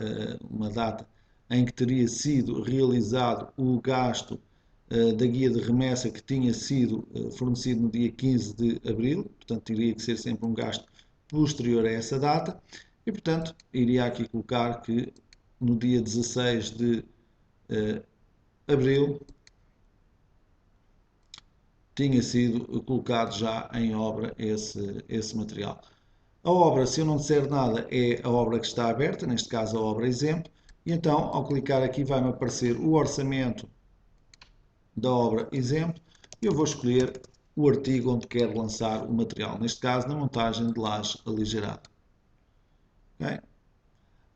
S1: uma data em que teria sido realizado o gasto da guia de remessa que tinha sido fornecido no dia 15 de abril, portanto teria que ser sempre um gasto posterior a essa data, e portanto iria aqui colocar que no dia 16 de abril tinha sido colocado já em obra esse material. A obra, se eu não disser nada, é a obra que está aberta, neste caso a obra exemplo, e então ao clicar aqui vai-me aparecer o orçamento da obra exemplo e eu vou escolher o artigo onde quero lançar o material, neste caso na montagem de laje aligerada. Okay?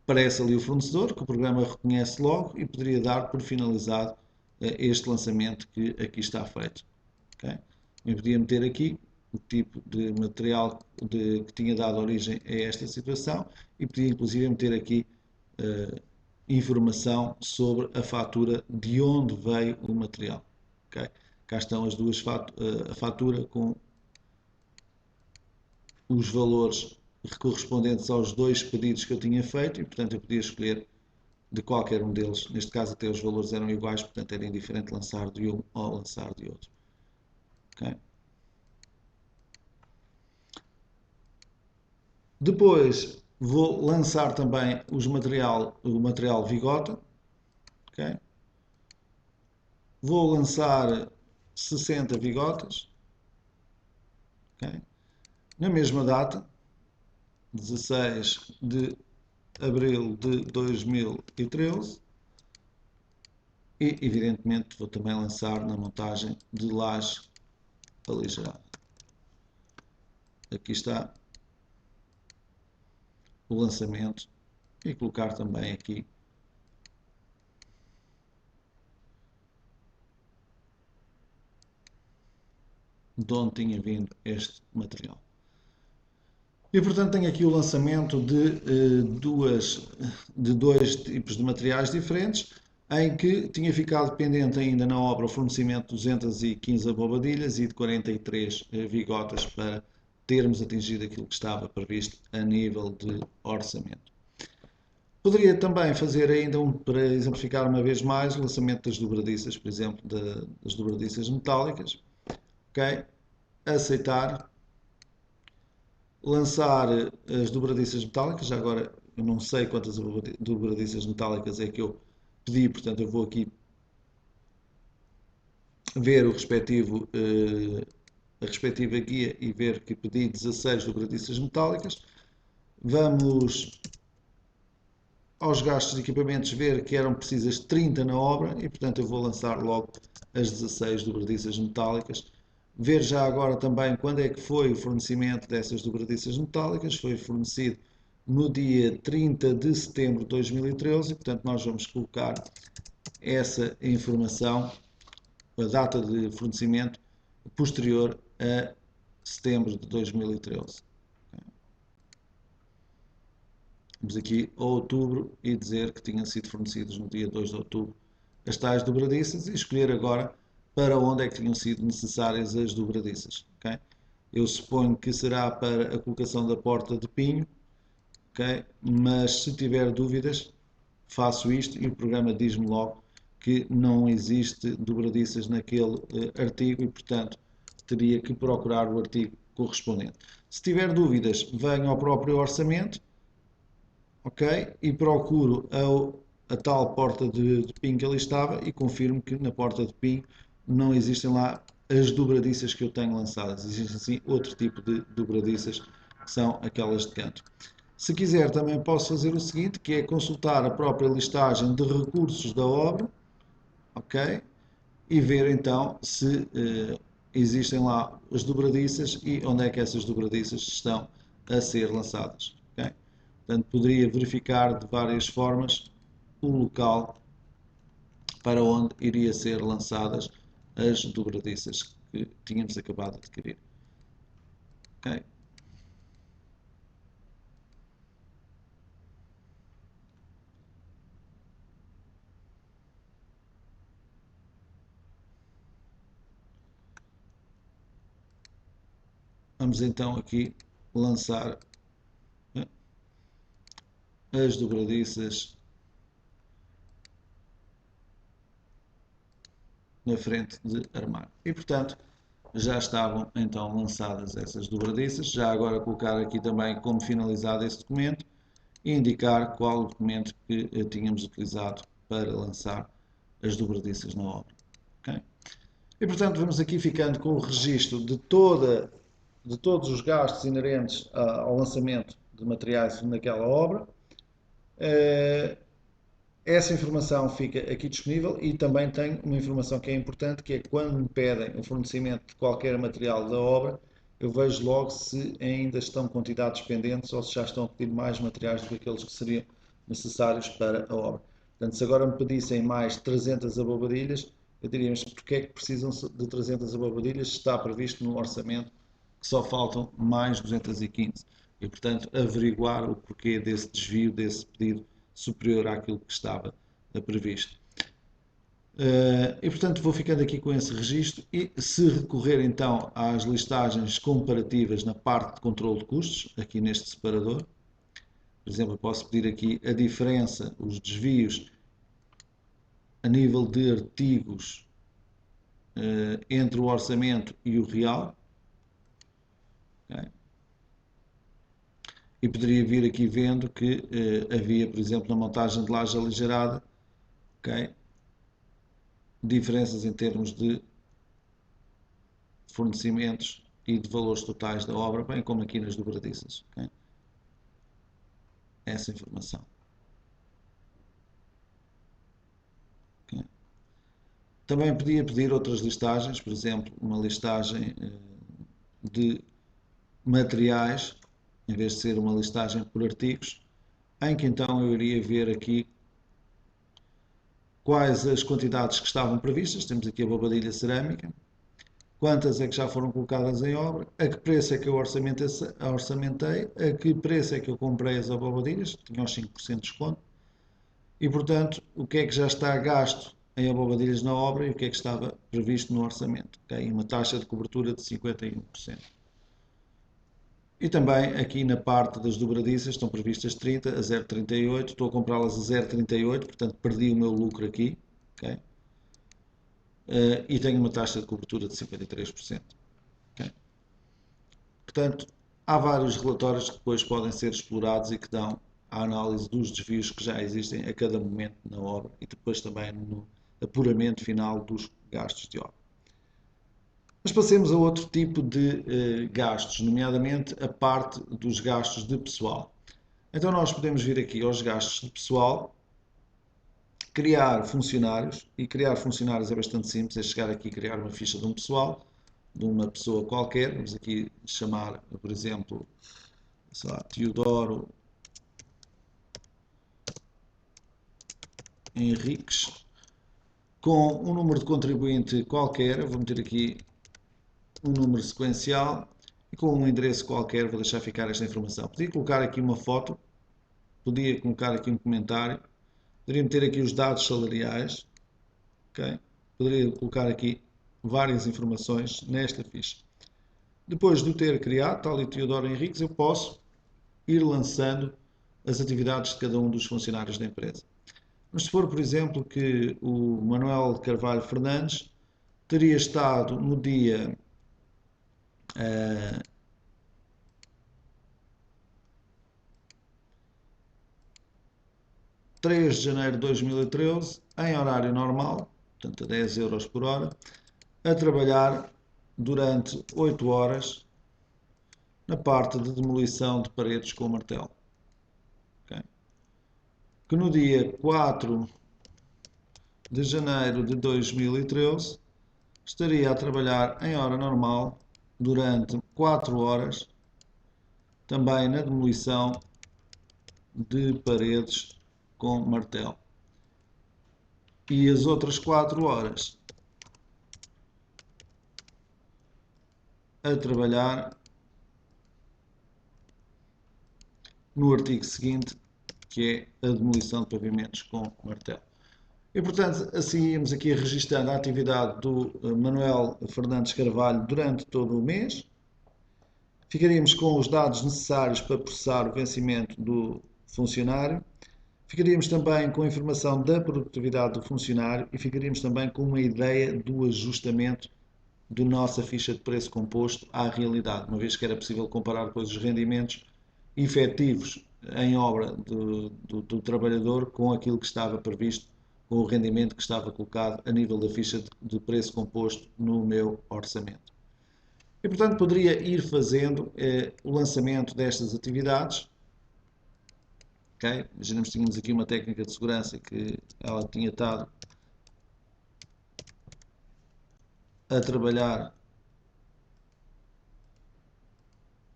S1: Aparece ali o fornecedor, que o programa reconhece logo e poderia dar por finalizado este lançamento que aqui está feito. Okay? Eu podia meter aqui o tipo de material que tinha dado origem a esta situação e podia inclusive meter aqui informação sobre a fatura de onde veio o material. Okay? Cá estão as duas a fatura com os valores correspondentes aos dois pedidos que eu tinha feito e, portanto, eu podia escolher de qualquer um deles. Neste caso, até os valores eram iguais, portanto, era indiferente lançar de um ou lançar de outro. Okay? Depois, vou lançar também o material Vigota. Okay? Vou lançar 60 vigotas. Okay? Na mesma data, 16 de abril de 2013 e, evidentemente, vou também lançar na montagem de laje aligerada. Aqui está o lançamento e colocar também aqui de onde tinha vindo este material. E portanto tenho aqui o lançamento de dois tipos de materiais diferentes, em que tinha ficado pendente ainda na obra o fornecimento de 215 abobadilhas e de 43 vigotas para termos atingido aquilo que estava previsto a nível de orçamento. Poderia também fazer ainda, para exemplificar uma vez mais, o lançamento das dobradiças, por exemplo, das dobradiças metálicas. Okay? Aceitar. Lançar as dobradiças metálicas. Já agora eu não sei quantas dobradiças metálicas é que eu pedi, portanto eu vou aqui ver o respectivo, a respectiva guia e ver que pedi 16 dobradiças metálicas. Vamos aos gastos de equipamentos, ver que eram precisas 30 na obra e portanto eu vou lançar logo as 16 dobradiças metálicas. Ver já agora também quando é que foi o fornecimento dessas dobradiças metálicas. Foi fornecido no dia 30 de setembro de 2013 e portanto nós vamos colocar essa informação, a data de fornecimento posterior a setembro de 2013. Vamos aqui a outubro e dizer que tinham sido fornecidos no dia 2 de outubro as tais dobradiças e escolher agora para onde é que tinham sido necessárias as dobradiças. Okay? Eu suponho que será para a colocação da porta de pinho, okay? Mas se tiver dúvidas, faço isto e o programa diz-me logo que não existe dobradiças naquele artigo e, portanto, teria que procurar o artigo correspondente. Se tiver dúvidas, venho ao próprio orçamento, ok? E procuro a tal porta de PIN que ali estava e confirmo que na porta de PIN não existem lá as dobradiças que eu tenho lançadas. Existem sim outro tipo de dobradiças que são aquelas de canto. Se quiser também posso fazer o seguinte, que é consultar a própria listagem de recursos da obra, ok? E ver então se existem lá as dobradiças e onde é que essas dobradiças estão a ser lançadas, ok? Portanto, poderia verificar de várias formas o local para onde iria ser lançadas as dobradiças que tínhamos acabado de adquirir. Okay? Vamos então aqui lançar as dobradiças na frente de armário. E portanto, já estavam então lançadas essas dobradiças. Já agora colocar aqui também como finalizado esse documento e indicar qual o documento que tínhamos utilizado para lançar as dobradiças na obra. Okay? E portanto vamos aqui ficando com o registro de todos os gastos inerentes ao lançamento de materiais naquela obra. Essa informação fica aqui disponível e também tenho uma informação que é importante, que é quando me pedem o fornecimento de qualquer material da obra, eu vejo logo se ainda estão quantidades pendentes ou se já estão a pedir mais materiais do que aqueles que seriam necessários para a obra. Portanto, se agora me pedissem mais 300 abobadilhas, eu diria, mas porquê é que precisam de 300 abobadilhas? Está previsto no orçamento que só faltam mais 215. E, portanto, averiguar o porquê desse desvio, desse pedido superior àquilo que estava previsto. E portanto vou ficando aqui com esse registro e se recorrer então às listagens comparativas na parte de controle de custos, aqui neste separador, por exemplo, eu posso pedir aqui a diferença, os desvios a nível de artigos entre o orçamento e o real, okay? E poderia vir aqui vendo que havia, por exemplo, na montagem de laje aligerada, okay? Diferenças em termos de fornecimentos e de valores totais da obra, bem como aqui nas dobradiças. Okay? Essa informação. Okay? Também podia pedir outras listagens, por exemplo, uma listagem de materiais, em vez de ser uma listagem por artigos, em que então eu iria ver aqui quais as quantidades que estavam previstas. Temos aqui a bobadilha cerâmica, quantas é que já foram colocadas em obra, a que preço é que eu orçamentei, a que preço é que eu comprei as abobadilhas, tinha os 5% de desconto, e portanto o que é que já está gasto em abobadilhas na obra e o que é que estava previsto no orçamento. Okay? Uma taxa de cobertura de 51%. E também aqui na parte das dobradiças estão previstas 30 a 0,38, estou a comprá-las a 0,38, portanto perdi o meu lucro aqui. Okay? E tenho uma taxa de cobertura de 53%. Okay? Portanto, há vários relatórios que depois podem ser explorados e que dão a análise dos desvios que já existem a cada momento na obra e depois também no apuramento final dos gastos de obra. Mas passemos a outro tipo de gastos, nomeadamente a parte dos gastos de pessoal. Então nós podemos vir aqui aos gastos de pessoal, criar funcionários, e criar funcionários é bastante simples, é chegar aqui e criar uma ficha de um pessoal, de uma pessoa qualquer, vamos aqui chamar, por exemplo, sei lá, Teodoro Henriques, com um número de contribuinte qualquer, vou meter aqui um número sequencial e com um endereço qualquer, vou deixar ficar esta informação. Podia colocar aqui uma foto, podia colocar aqui um comentário, poderia meter aqui os dados salariais, okay? Poderia colocar aqui várias informações nesta ficha. Depois de o ter criado, tal e Teodoro Henriques, eu posso ir lançando as atividades de cada um dos funcionários da empresa. Mas se for, por exemplo, que o Manuel Carvalho Fernandes teria estado no dia 3 de janeiro de 2013, em horário normal, portanto a 10 euros por hora, a trabalhar durante 8 horas na parte de demolição de paredes com martelo. Okay? Que no dia 4 de janeiro de 2013 estaria a trabalhar em hora normal durante 4 horas também na demolição de paredes com martelo. E as outras 4 horas a trabalhar no artigo seguinte, que é a demolição de pavimentos com martelo. E, portanto, assim íamos aqui registando a atividade do Manuel Fernandes Carvalho durante todo o mês. Ficaríamos com os dados necessários para processar o vencimento do funcionário. Ficaríamos também com a informação da produtividade do funcionário e ficaríamos também com uma ideia do ajustamento da nossa ficha de preço composto à realidade, uma vez que era possível comparar depois os rendimentos efetivos em obra do trabalhador com aquilo que estava previsto, com o rendimento que estava colocado a nível da ficha de preço composto no meu orçamento. E, portanto, poderia ir fazendo o lançamento destas atividades. Okay? Imaginemos que tínhamos aqui uma técnica de segurança que ela tinha estado a trabalhar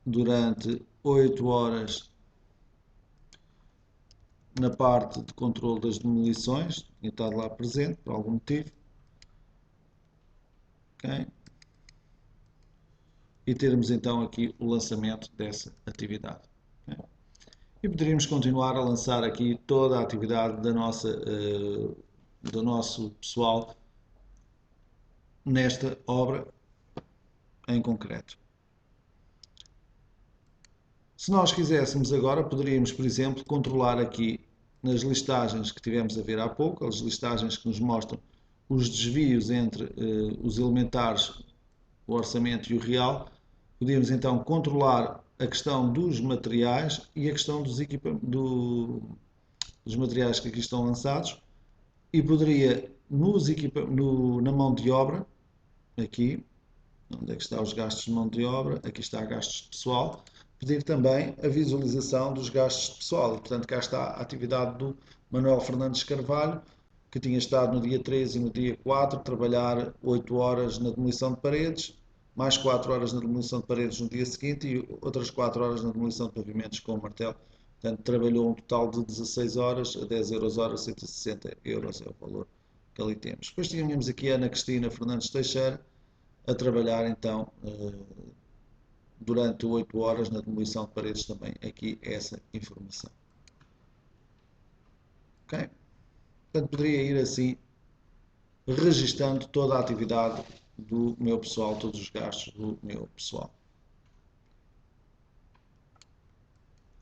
S1: durante 8 horas na parte de controle das demolições, tinha estado lá presente por algum motivo. Okay? E termos então aqui o lançamento dessa atividade. Okay? E poderíamos continuar a lançar aqui toda a atividade da nossa, do nosso pessoal nesta obra em concreto. Se nós quiséssemos agora, poderíamos, por exemplo, controlar aqui nas listagens que tivemos a ver há pouco, as listagens que nos mostram os desvios entre os elementares, o orçamento e o real. Podíamos então controlar a questão dos materiais e a questão dos materiais que aqui estão lançados e poderia, na mão de obra, aqui, onde é que está os gastos de mão de obra, aqui está gastos de pessoal, pedir também a visualização dos gastos de pessoal. E, portanto, cá está a atividade do Manuel Fernandes Carvalho, que tinha estado no dia 3 e no dia 4 a trabalhar 8 horas na demolição de paredes, mais 4 horas na demolição de paredes no dia seguinte e outras 4 horas na demolição de pavimentos com martelo. Portanto, trabalhou um total de 16 horas a 10 euros hora, 160 euros é o valor que ali temos. Depois tínhamos aqui a Ana Cristina Fernandes Teixeira a trabalhar então durante 8 horas na demolição de paredes também. Aqui essa informação. Ok? Portanto, poderia ir assim registando toda a atividade do meu pessoal, todos os gastos do meu pessoal.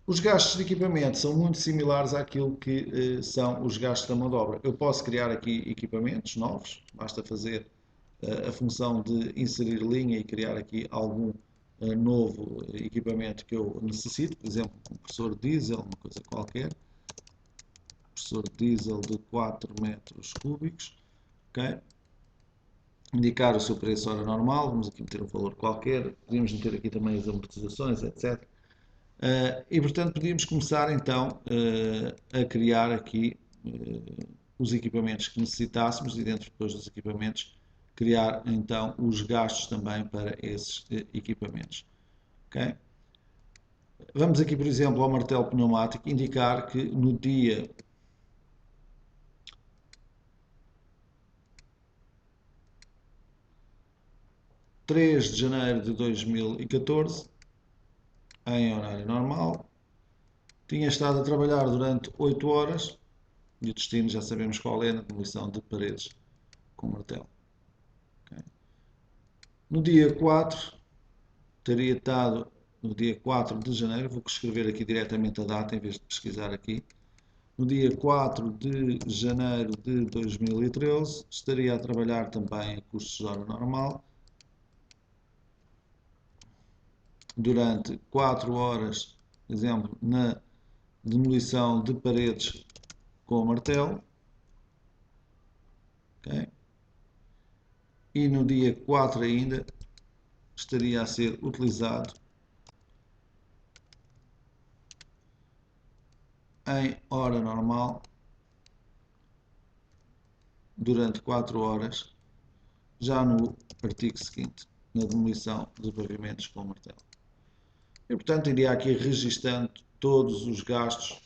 S1: Os gastos de equipamento são muito similares àquilo que são os gastos da mão de obra. Eu posso criar aqui equipamentos novos, basta fazer a função de inserir linha e criar aqui algum novo equipamento que eu necessito, por exemplo, um compressor diesel, uma coisa qualquer, compressor diesel de 4 metros cúbicos, ok? Indicar o seu preço hora normal, vamos aqui meter um valor qualquer, podemos meter aqui também as amortizações, etc. E portanto podíamos começar então a criar aqui os equipamentos que necessitássemos e dentro depois dos equipamentos criar então os gastos também para esses equipamentos. Okay? Vamos aqui por exemplo ao martelo pneumático indicar que no dia 3 de janeiro de 2014, em horário normal. Tinha estado a trabalhar durante 8 horas e o destino já sabemos qual é, na demolição de paredes com martelo. Okay. No dia 4, teria estado no dia 4 de janeiro, vou escrever aqui diretamente a data em vez de pesquisar aqui. No dia 4 de janeiro de 2013, estaria a trabalhar também a custos de hora normal, durante 4 horas, por exemplo, na demolição de paredes com martelo. Okay. E no dia 4 ainda estaria a ser utilizado em hora normal durante 4 horas, já no artigo seguinte, na demolição de pavimentos com martelo. E portanto iria aqui registando todos os gastos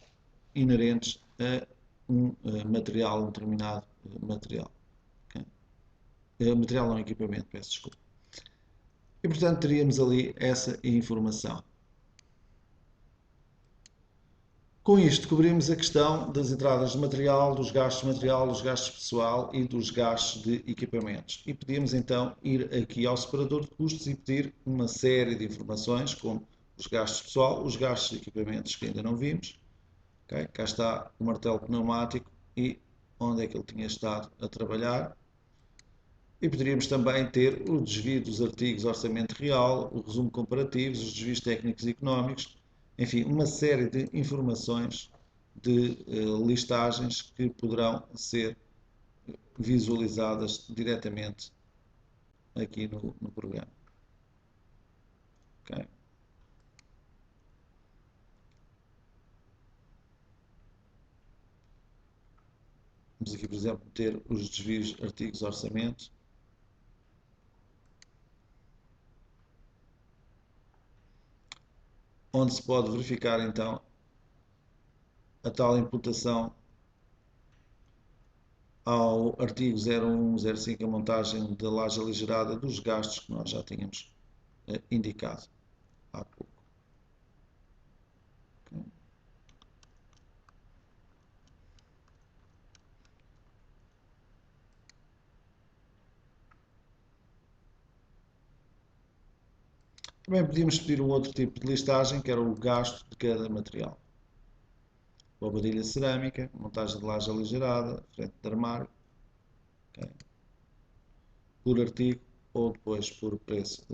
S1: inerentes a um material, um determinado material. Okay? Material não, equipamento, peço desculpa. E portanto teríamos ali essa informação. Com isto cobrimos a questão das entradas de material, dos gastos pessoal e dos gastos de equipamentos. E podíamos então ir aqui ao separador de custos e pedir uma série de informações, como os gastos de pessoal, os gastos de equipamentos que ainda não vimos. Okay? Cá está o martelo pneumático e onde é que ele tinha estado a trabalhar. E poderíamos também ter o desvio dos artigos orçamento real, o resumo comparativo, os desvios técnicos e económicos, enfim, uma série de informações de listagens que poderão ser visualizadas diretamente aqui no programa. Okay. Vamos aqui, por exemplo, ter os desvios artigos orçamento. Onde se pode verificar então a tal imputação ao artigo 0105, a montagem da laje aligerada, dos gastos que nós já tínhamos indicado há pouco. Okay. Também podíamos pedir um outro tipo de listagem, que era o gasto de cada material. Bobadilha cerâmica, montagem de laje aligerada, frente de armário, okay, por artigo ou depois por preço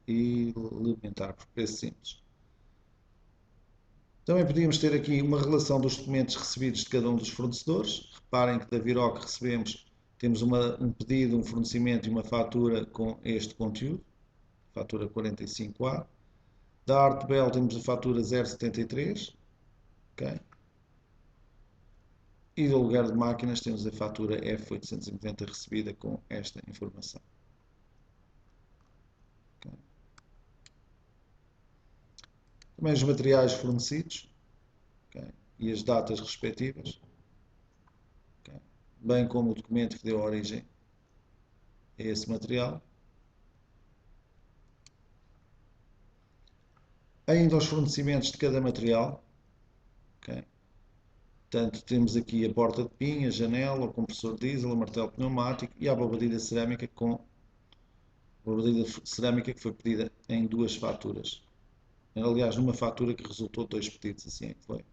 S1: elementar, por preço simples. Também podíamos ter aqui uma relação dos documentos recebidos de cada um dos fornecedores. Reparem que da Viroc recebemos, temos um pedido, um fornecimento e uma fatura com este conteúdo, fatura 45A. Da Artbel temos a fatura 073, okay. E do lugar de máquinas temos a fatura F890 recebida com esta informação. Okay. Também os materiais fornecidos, okay, e as datas respectivas, okay, bem como o documento que deu origem a esse material. Ainda os fornecimentos de cada material. Okay. Portanto, temos aqui a porta de pinho, a janela, o compressor diesel, o martelo pneumático e a bobadilha cerâmica que foi pedida em 2 faturas. Aliás, numa fatura que resultou de 2 pedidos, assim é que foi.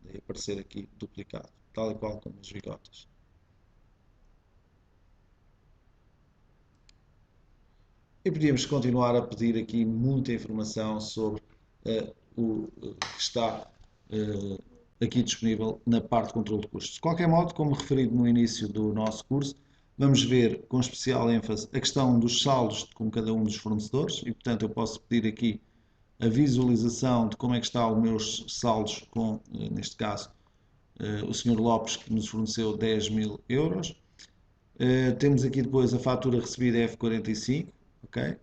S1: Daí aparecer aqui duplicado, tal e qual como as bigotas. E podíamos continuar a pedir aqui muita informação sobre o que está aqui disponível na parte de controle de custos. De qualquer modo, como referido no início do nosso curso, vamos ver com especial ênfase a questão dos saldos com cada um dos fornecedores e, portanto, eu posso pedir aqui a visualização de como é que está os meus saldos com, neste caso, o Sr. Lopes, que nos forneceu 10.000 euros. Temos aqui depois a fatura recebida F45, ok?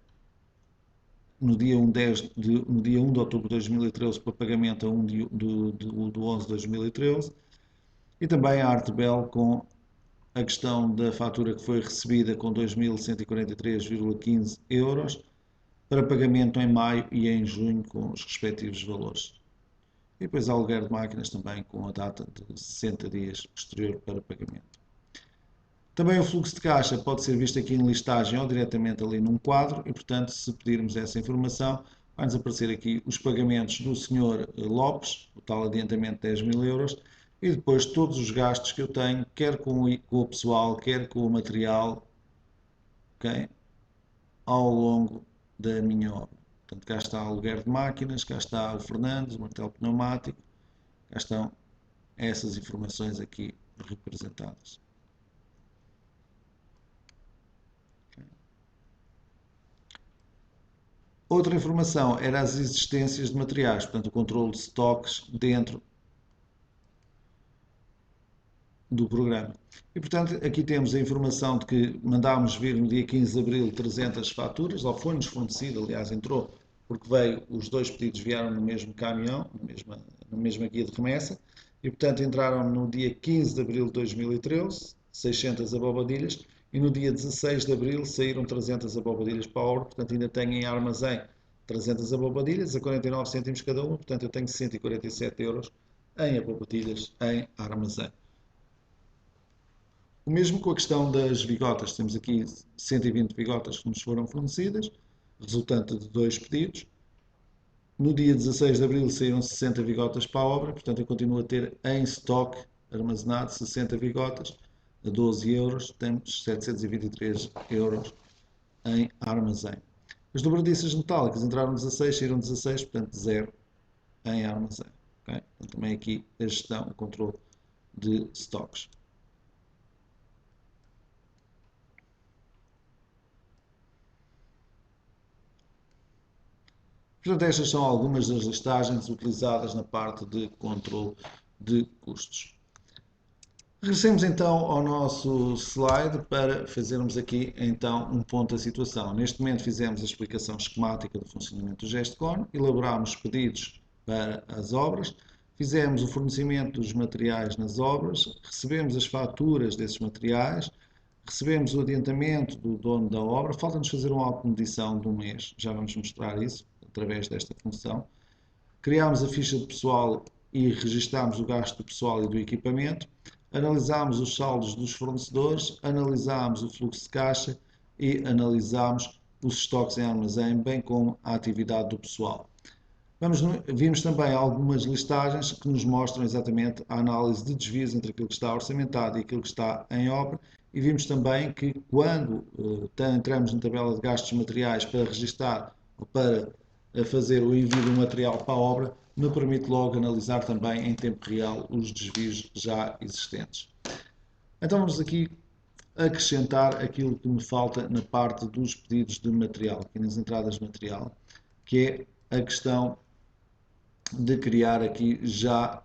S1: No dia 1 de outubro de 2013 para pagamento a 1 do 11 de 2013 e também a Artbel com a questão da fatura que foi recebida com 2.143,15 euros para pagamento em maio e em junho com os respectivos valores. E depois aluguer de máquinas também com a data de 60 dias posterior para pagamento. Também o fluxo de caixa pode ser visto aqui em listagem ou diretamente ali num quadro e, portanto, se pedirmos essa informação, vai-nos aparecer aqui os pagamentos do Sr. Lopes, o tal adiantamento de 10.000 euros, e depois todos os gastos que eu tenho, quer com o pessoal, quer com o material, okay, ao longo da minha obra. Portanto, cá está o aluguer de máquinas, cá está o Fernandes, o martelo pneumático, cá estão essas informações aqui representadas. Outra informação era as existências de materiais, portanto o controle de estoques dentro do programa. E portanto aqui temos a informação de que mandámos vir no dia 15 de abril 300 faturas, ou foi-nos fornecido, aliás entrou, porque veio, os dois pedidos vieram no mesmo caminhão, na mesma guia de remessa, e portanto entraram no dia 15 de abril de 2013, 600 abobadilhas, e no dia 16 de abril saíram 300 abobadilhas para a obra, portanto ainda tenho em armazém 300 abobadilhas a 49 cêntimos cada uma, portanto eu tenho 147 euros em abobadilhas em armazém. O mesmo com a questão das bigotas, temos aqui 120 bigotas que nos foram fornecidas, resultante de dois pedidos. No dia 16 de abril saíram 60 bigotas para a obra, portanto eu continuo a ter em estoque armazenado 60 bigotas a 12 euros, temos 723 euros em armazém. As dobradiças metálicas entraram 16, saíram 16, portanto 0 em armazém. Okay? Então, também aqui a gestão, o controle de estoques. Portanto, estas são algumas das listagens utilizadas na parte de controle de custos. Regressemos então ao nosso slide para fazermos aqui então um ponto da situação. Neste momento fizemos a explicação esquemática do funcionamento do GestCon, elaborámos pedidos para as obras, fizemos o fornecimento dos materiais nas obras, recebemos as faturas desses materiais, recebemos o adiantamento do dono da obra, falta-nos fazer uma automedição de um mês, já vamos mostrar isso através desta função. Criámos a ficha de pessoal e registámos o gasto do pessoal e do equipamento, analisámos os saldos dos fornecedores, analisámos o fluxo de caixa e analisámos os estoques em armazém, bem como a atividade do pessoal. Vimos também algumas listagens que nos mostram exatamente a análise de desvios entre aquilo que está orçamentado e aquilo que está em obra, e vimos também que quando entramos na tabela de gastos materiais para registar ou para fazer o envio do material para a obra, me permite logo analisar também em tempo real os desvios já existentes. Então vamos aqui acrescentar aquilo que me falta na parte dos pedidos de material, aqui nas entradas de material, que é a questão de criar aqui já.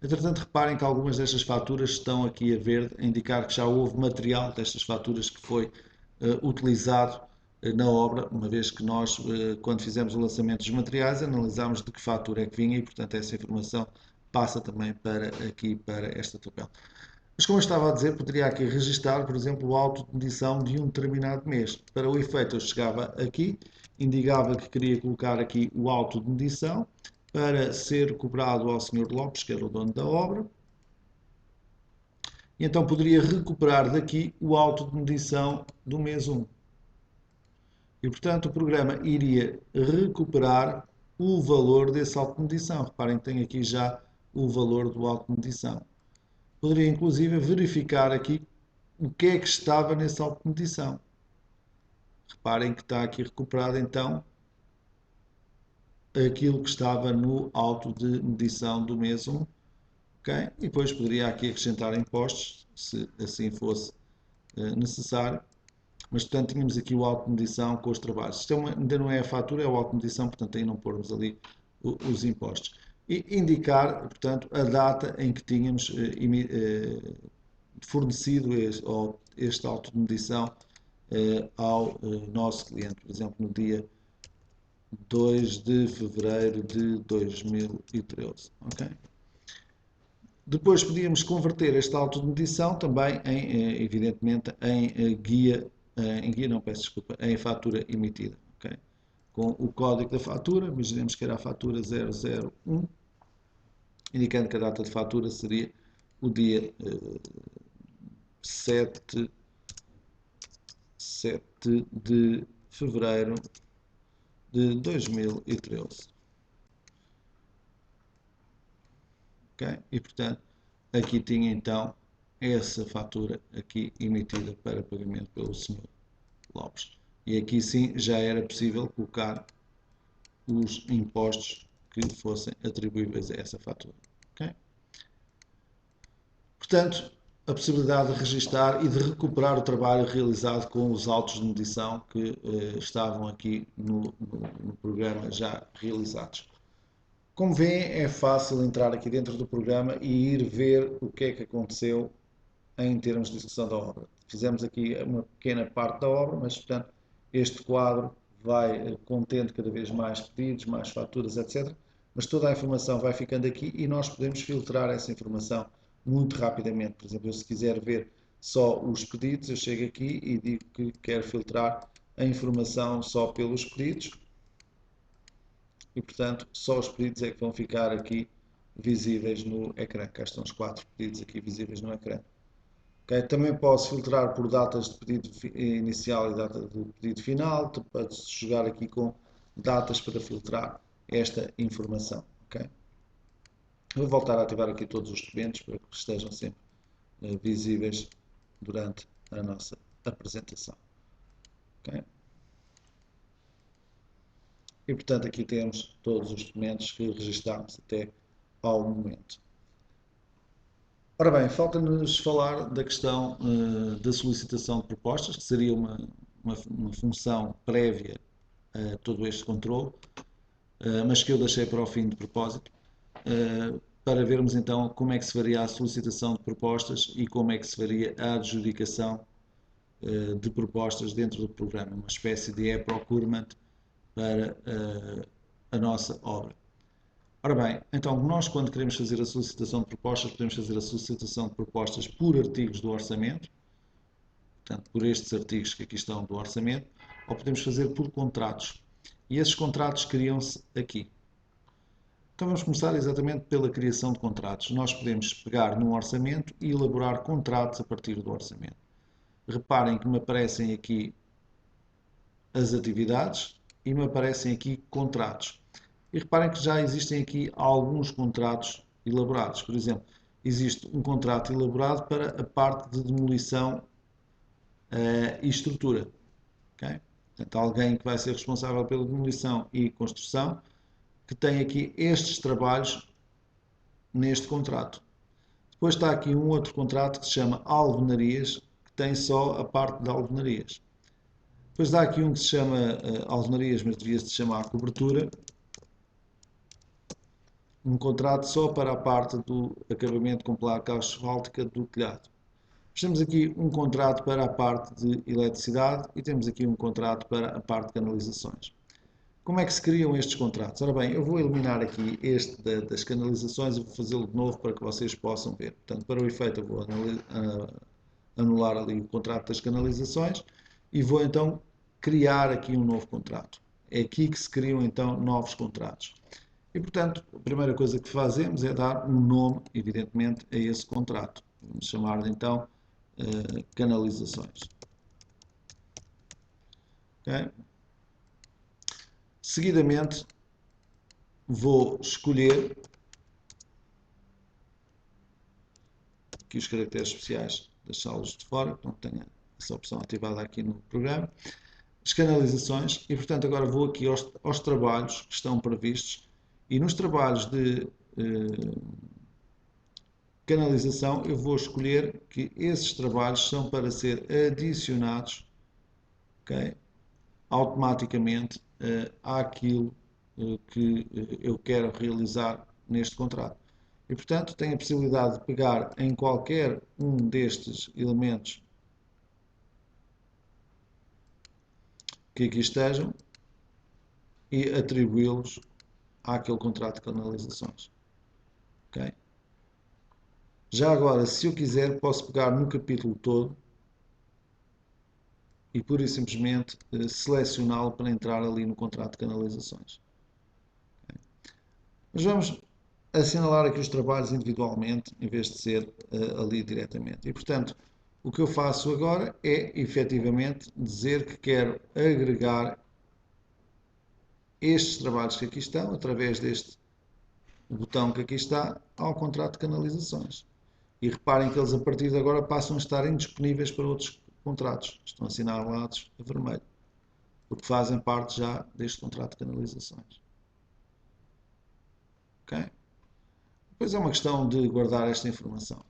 S1: Entretanto, reparem que algumas destas faturas estão aqui a verde, a indicar que já houve material destas faturas que foi utilizado na obra, uma vez que nós, quando fizemos o lançamento dos materiais, analisámos de que fatura é que vinha e, portanto, essa informação passa também para aqui, para esta tabela. Mas, como eu estava a dizer, poderia aqui registar, por exemplo, o auto de medição de um determinado mês. Para o efeito, eu chegava aqui, indicava que queria colocar aqui o auto de medição para ser cobrado ao Sr. Lopes, que era o dono da obra. E então poderia recuperar daqui o auto de medição do mês 1. E, portanto, o programa iria recuperar o valor desse auto de medição. Reparem que tem aqui já o valor do auto de medição. Poderia, inclusive, verificar aqui o que é que estava nesse auto de medição. Reparem que está aqui recuperado, então, aquilo que estava no auto de medição do mês 1. Okay? E depois poderia aqui acrescentar impostos, se assim fosse necessário. Mas, portanto, tínhamos aqui o auto de medição com os trabalhos. Isto ainda não é a fatura, é o auto de medição, portanto, aí não pormos ali os impostos. E indicar, portanto, a data em que tínhamos fornecido este auto de medição ao nosso cliente. Por exemplo, no dia 2 de fevereiro de 2013. Okay? Depois podíamos converter este auto de medição também em, evidentemente, em guia, em guia não, peço desculpa, em fatura emitida, ok? Com o código da fatura, imaginemos que era a fatura 001, indicando que a data de fatura seria o dia 7 de fevereiro de 2013. Okay? E portanto, aqui tinha então essa fatura aqui emitida para pagamento pelo Sr. Lopes. E aqui sim já era possível colocar os impostos que fossem atribuíveis a essa fatura. Okay? Portanto, a possibilidade de registar e de recuperar o trabalho realizado com os autos de medição que estavam aqui no programa já realizados. Como veem, é fácil entrar aqui dentro do programa e ir ver o que é que aconteceu em termos de execução da obra. Fizemos aqui uma pequena parte da obra, mas, portanto, este quadro vai contendo cada vez mais pedidos, mais faturas, etc. Mas toda a informação vai ficando aqui e nós podemos filtrar essa informação muito rapidamente. Por exemplo, eu, se quiser ver só os pedidos, eu chego aqui e digo que quero filtrar a informação só pelos pedidos e, portanto, só os pedidos é que vão ficar aqui visíveis no ecrã. Cá estão os 4 pedidos aqui visíveis no ecrã. Okay? Também posso filtrar por datas de pedido inicial e data de pedido final. Posso jogar aqui com datas para filtrar esta informação. Okay? Vou voltar a ativar aqui todos os documentos para que estejam sempre visíveis durante a nossa apresentação. Okay? E portanto aqui temos todos os documentos que registámos até ao momento. Ora bem, falta-nos falar da questão da solicitação de propostas, que seria uma função prévia a todo este controle, mas que eu deixei para o fim de propósito, para vermos então como é que se faria a solicitação de propostas e como é que se faria a adjudicação de propostas dentro do programa, uma espécie de e-procurement para a nossa obra. Ora bem, então nós quando queremos fazer a solicitação de propostas, podemos fazer a solicitação de propostas por artigos do orçamento, portanto por estes artigos que aqui estão do orçamento, ou podemos fazer por contratos. E esses contratos criam-se aqui. Então vamos começar exatamente pela criação de contratos. Nós podemos pegar no orçamento e elaborar contratos a partir do orçamento. Reparem que me aparecem aqui as atividades e me aparecem aqui contratos. E reparem que já existem aqui alguns contratos elaborados. Por exemplo, existe um contrato elaborado para a parte de demolição e estrutura. Okay? Portanto, alguém que vai ser responsável pela demolição e construção, que tem aqui estes trabalhos neste contrato. Depois está aqui um outro contrato que se chama alvenarias, que tem só a parte de alvenarias. Depois dá aqui um que se chama alvenarias, mas devia-se chamar cobertura. Um contrato só para a parte do acabamento com placa asfáltica do telhado. Temos aqui um contrato para a parte de eletricidade e temos aqui um contrato para a parte de canalizações. Como é que se criam estes contratos? Ora bem, eu vou eliminar aqui este das canalizações e vou fazê-lo de novo para que vocês possam ver. Portanto, para o efeito eu vou anular ali o contrato das canalizações e vou então criar aqui um novo contrato. É aqui que se criam então novos contratos. E portanto, a primeira coisa que fazemos é dar um nome, evidentemente, a esse contrato. Vamos chamar-lhe então canalizações. Okay? Seguidamente, vou escolher aqui os caracteres especiais das salas de fora, não tenho essa opção ativada aqui no programa, as canalizações, e portanto agora vou aqui aos trabalhos que estão previstos, e nos trabalhos de canalização eu vou escolher que esses trabalhos são para ser adicionados, okay, automaticamente àquilo que eu quero realizar neste contrato. E, portanto, tenho a possibilidade de pegar em qualquer um destes elementos que aqui estejam e atribuí-los àquele contrato de canalizações. Okay? Já agora, se eu quiser, posso pegar no capítulo todo e pura e simplesmente selecioná-lo para entrar ali no contrato de canalizações. Mas vamos assinalar aqui os trabalhos individualmente, em vez de ser ali diretamente. E, portanto, o que eu faço agora é, efetivamente, dizer que quero agregar estes trabalhos que aqui estão, através deste botão que aqui está, ao contrato de canalizações. E reparem que eles, a partir de agora, passam a estar indisponíveis para outros contratos. Estão assinalados a vermelho, porque fazem parte já deste contrato de canalizações. Ok? Depois é uma questão de guardar esta informação.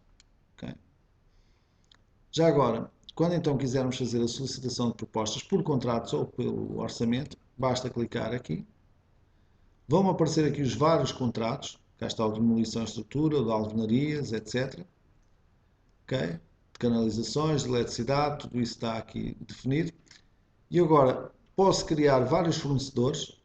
S1: Okay? Já agora, quando então quisermos fazer a solicitação de propostas por contratos ou pelo orçamento, basta clicar aqui. Vão aparecer aqui os vários contratos. Cá está o de demolição e estrutura, o de alvenarias, etc. Okay? De canalizações, de eletricidade, tudo isso está aqui definido. E agora, posso criar vários fornecedores,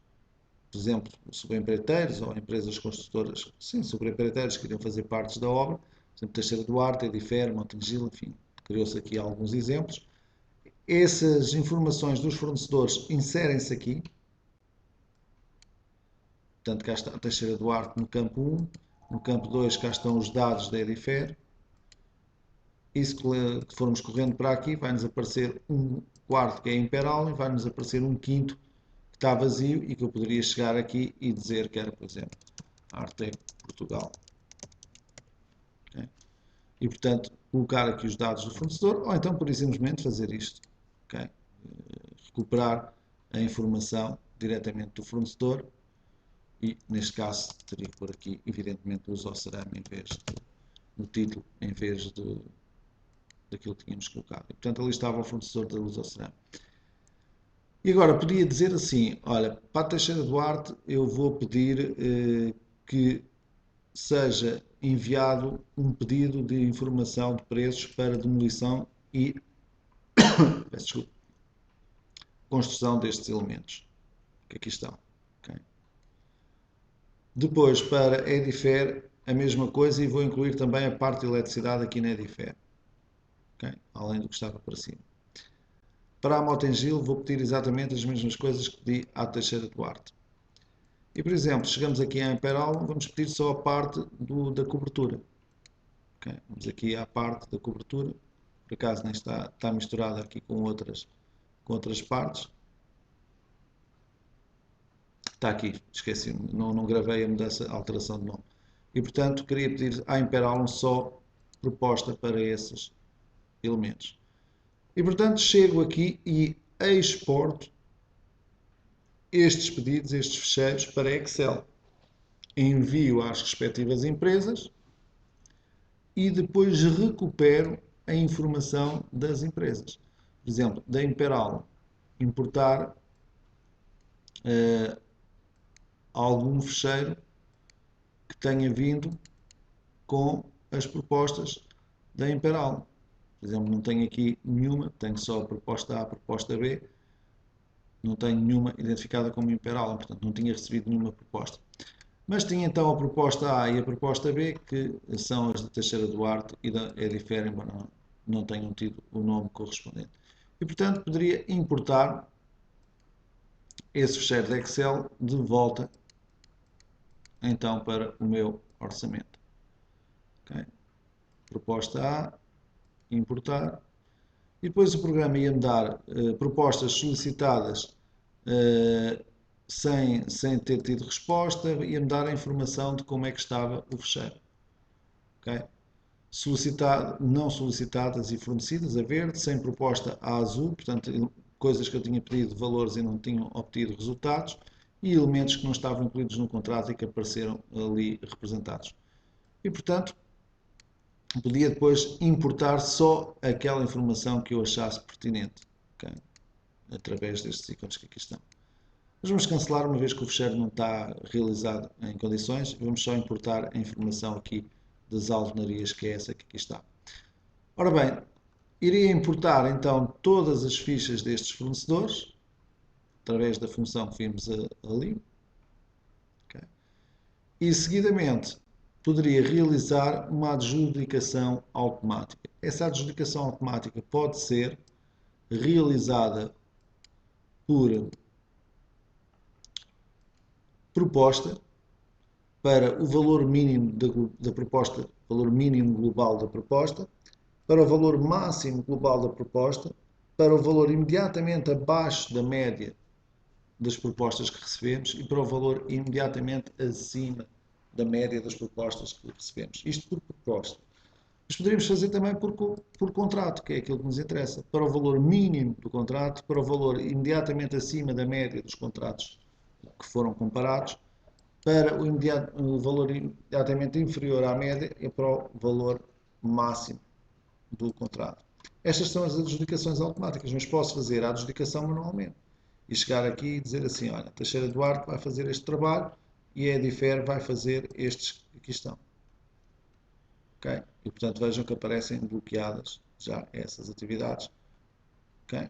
S1: por exemplo, subempreiteiros ou empresas construtoras, sim, subempreiteiros que queriam fazer partes da obra, por exemplo, Teixeira do Arte, Edifer, Montegil, enfim, criou-se aqui alguns exemplos. Essas informações dos fornecedores inserem-se aqui, portanto, cá está a Teixeira do Arte no campo 1, no campo 2 cá estão os dados da Edifer, e se formos correndo para aqui, vai-nos aparecer um quarto que é Imperal e vai-nos aparecer um quinto que está vazio e que eu poderia chegar aqui e dizer que era, por exemplo, Arte Portugal. Okay? E, portanto, colocar aqui os dados do fornecedor ou então, por simplesmente, fazer isto. Okay? Recuperar a informação diretamente do fornecedor e, neste caso, teria que pôr aqui, evidentemente, Luz ao Cerame no título, em vez daquilo que tínhamos colocado. E, portanto, ali estava o fornecedor da Luz ao Cerame. E agora, podia dizer assim, olha, para a Teixeira do Arte eu vou pedir que seja enviado um pedido de informação de preços para demolição e construção destes elementos que aqui estão. Okay? Depois, para Edifer, a mesma coisa e vou incluir também a parte de eletricidade aqui na Edifer. Okay? Além do que estava para cima. Para a Motengil vou pedir exatamente as mesmas coisas que pedi à Teixeira do Arte. E, por exemplo, chegamos aqui a Imperal, vamos pedir só a parte da cobertura. Okay? Vamos aqui à parte da cobertura. Por acaso nem está misturada aqui com outras partes. Está aqui, esqueci-me, não gravei a mudança, a alteração de nome. E, portanto, queria pedir à Imperal só proposta para esses elementos. E, portanto, chego aqui e exporto estes pedidos, estes ficheiros para Excel. Envio às respectivas empresas e depois recupero a informação das empresas. Por exemplo, da Imperal, importar algum ficheiro que tenha vindo com as propostas da Imperal. Por exemplo, não tenho aqui nenhuma, tenho só a proposta A, a proposta B, não tenho nenhuma identificada como Imperal, portanto não tinha recebido nenhuma proposta. Mas tinha então a proposta A e a proposta B, que são as de Teixeira do Arte e da Edifer, embora não tenham tido o nome correspondente. E portanto poderia importar esse ficheiro de Excel de volta então para o meu orçamento. Okay? Proposta A, importar, e depois o programa ia-me dar propostas solicitadas sem ter tido resposta, ia-me dar a informação de como é que estava o fecheiro. Okay? Não solicitadas e fornecidas a verde, sem proposta a azul, portanto, coisas que eu tinha pedido, valores e não tinham obtido resultados, e elementos que não estavam incluídos no contrato e que apareceram ali representados. E, portanto, podia depois importar só aquela informação que eu achasse pertinente, okay? Através destes ícones que aqui estão. Mas vamos cancelar uma vez que o fecheiro não está realizado em condições. Vamos só importar a informação aqui das alvenarias, que é essa que aqui está. Ora bem, iria importar então todas as fichas destes fornecedores, através da função que vimos ali. Okay? E seguidamente poderia realizar uma adjudicação automática. Essa adjudicação automática pode ser realizada por proposta para o valor mínimo da proposta, valor mínimo global da proposta, para o valor máximo global da proposta, para o valor imediatamente abaixo da média das propostas que recebemos e para o valor imediatamente acima da média das propostas que recebemos. Isto por proposta. Mas poderíamos fazer também por contrato, que é aquilo que nos interessa. Para o valor mínimo do contrato, para o valor imediatamente acima da média dos contratos que foram comparados, para o valor imediatamente inferior à média e para o valor máximo do contrato. Estas são as adjudicações automáticas, mas posso fazer a adjudicação manualmente e chegar aqui e dizer assim, olha, Teixeira Duarte vai fazer este trabalho e a Edifer vai fazer estes que aqui estão. Okay? E portanto vejam que aparecem bloqueadas já essas atividades. Okay?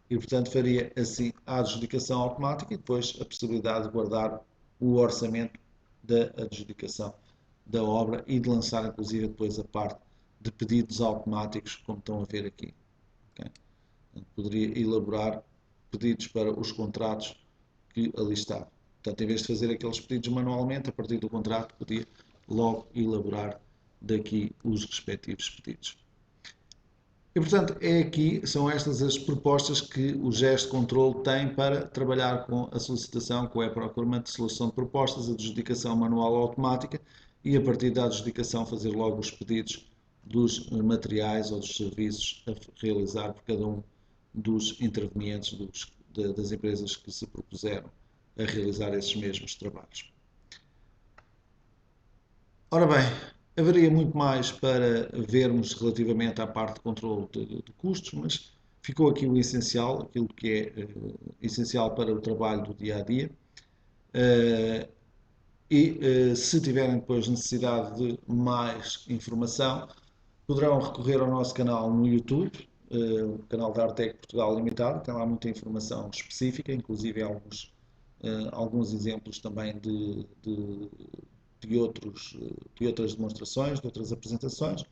S1: E portanto faria assim a adjudicação automática e depois a possibilidade de guardar o orçamento da adjudicação da obra e de lançar inclusive depois a parte de pedidos automáticos, como estão a ver aqui. Okay? Portanto, poderia elaborar pedidos para os contratos que ali estavam. Portanto, em vez de fazer aqueles pedidos manualmente, a partir do contrato, podia logo elaborar daqui os respectivos pedidos. E, portanto, são estas as propostas que o Gesto Control tem para trabalhar com a solicitação, com o e-procurement de solução de propostas, adjudicação manual automática e, a partir da adjudicação, fazer logo os pedidos dos materiais ou dos serviços a realizar por cada um dos intervenientes das empresas que se propuseram a realizar esses mesmos trabalhos. Ora bem, haveria muito mais para vermos relativamente à parte de controle de custos, mas ficou aqui o essencial, aquilo que é essencial para o trabalho do dia a dia. Se tiverem depois necessidade de mais informação, poderão recorrer ao nosso canal no YouTube, o canal da Artec Portugal Limitada, tem lá muita informação específica, inclusive alguns exemplos também de outras demonstrações, de outras apresentações,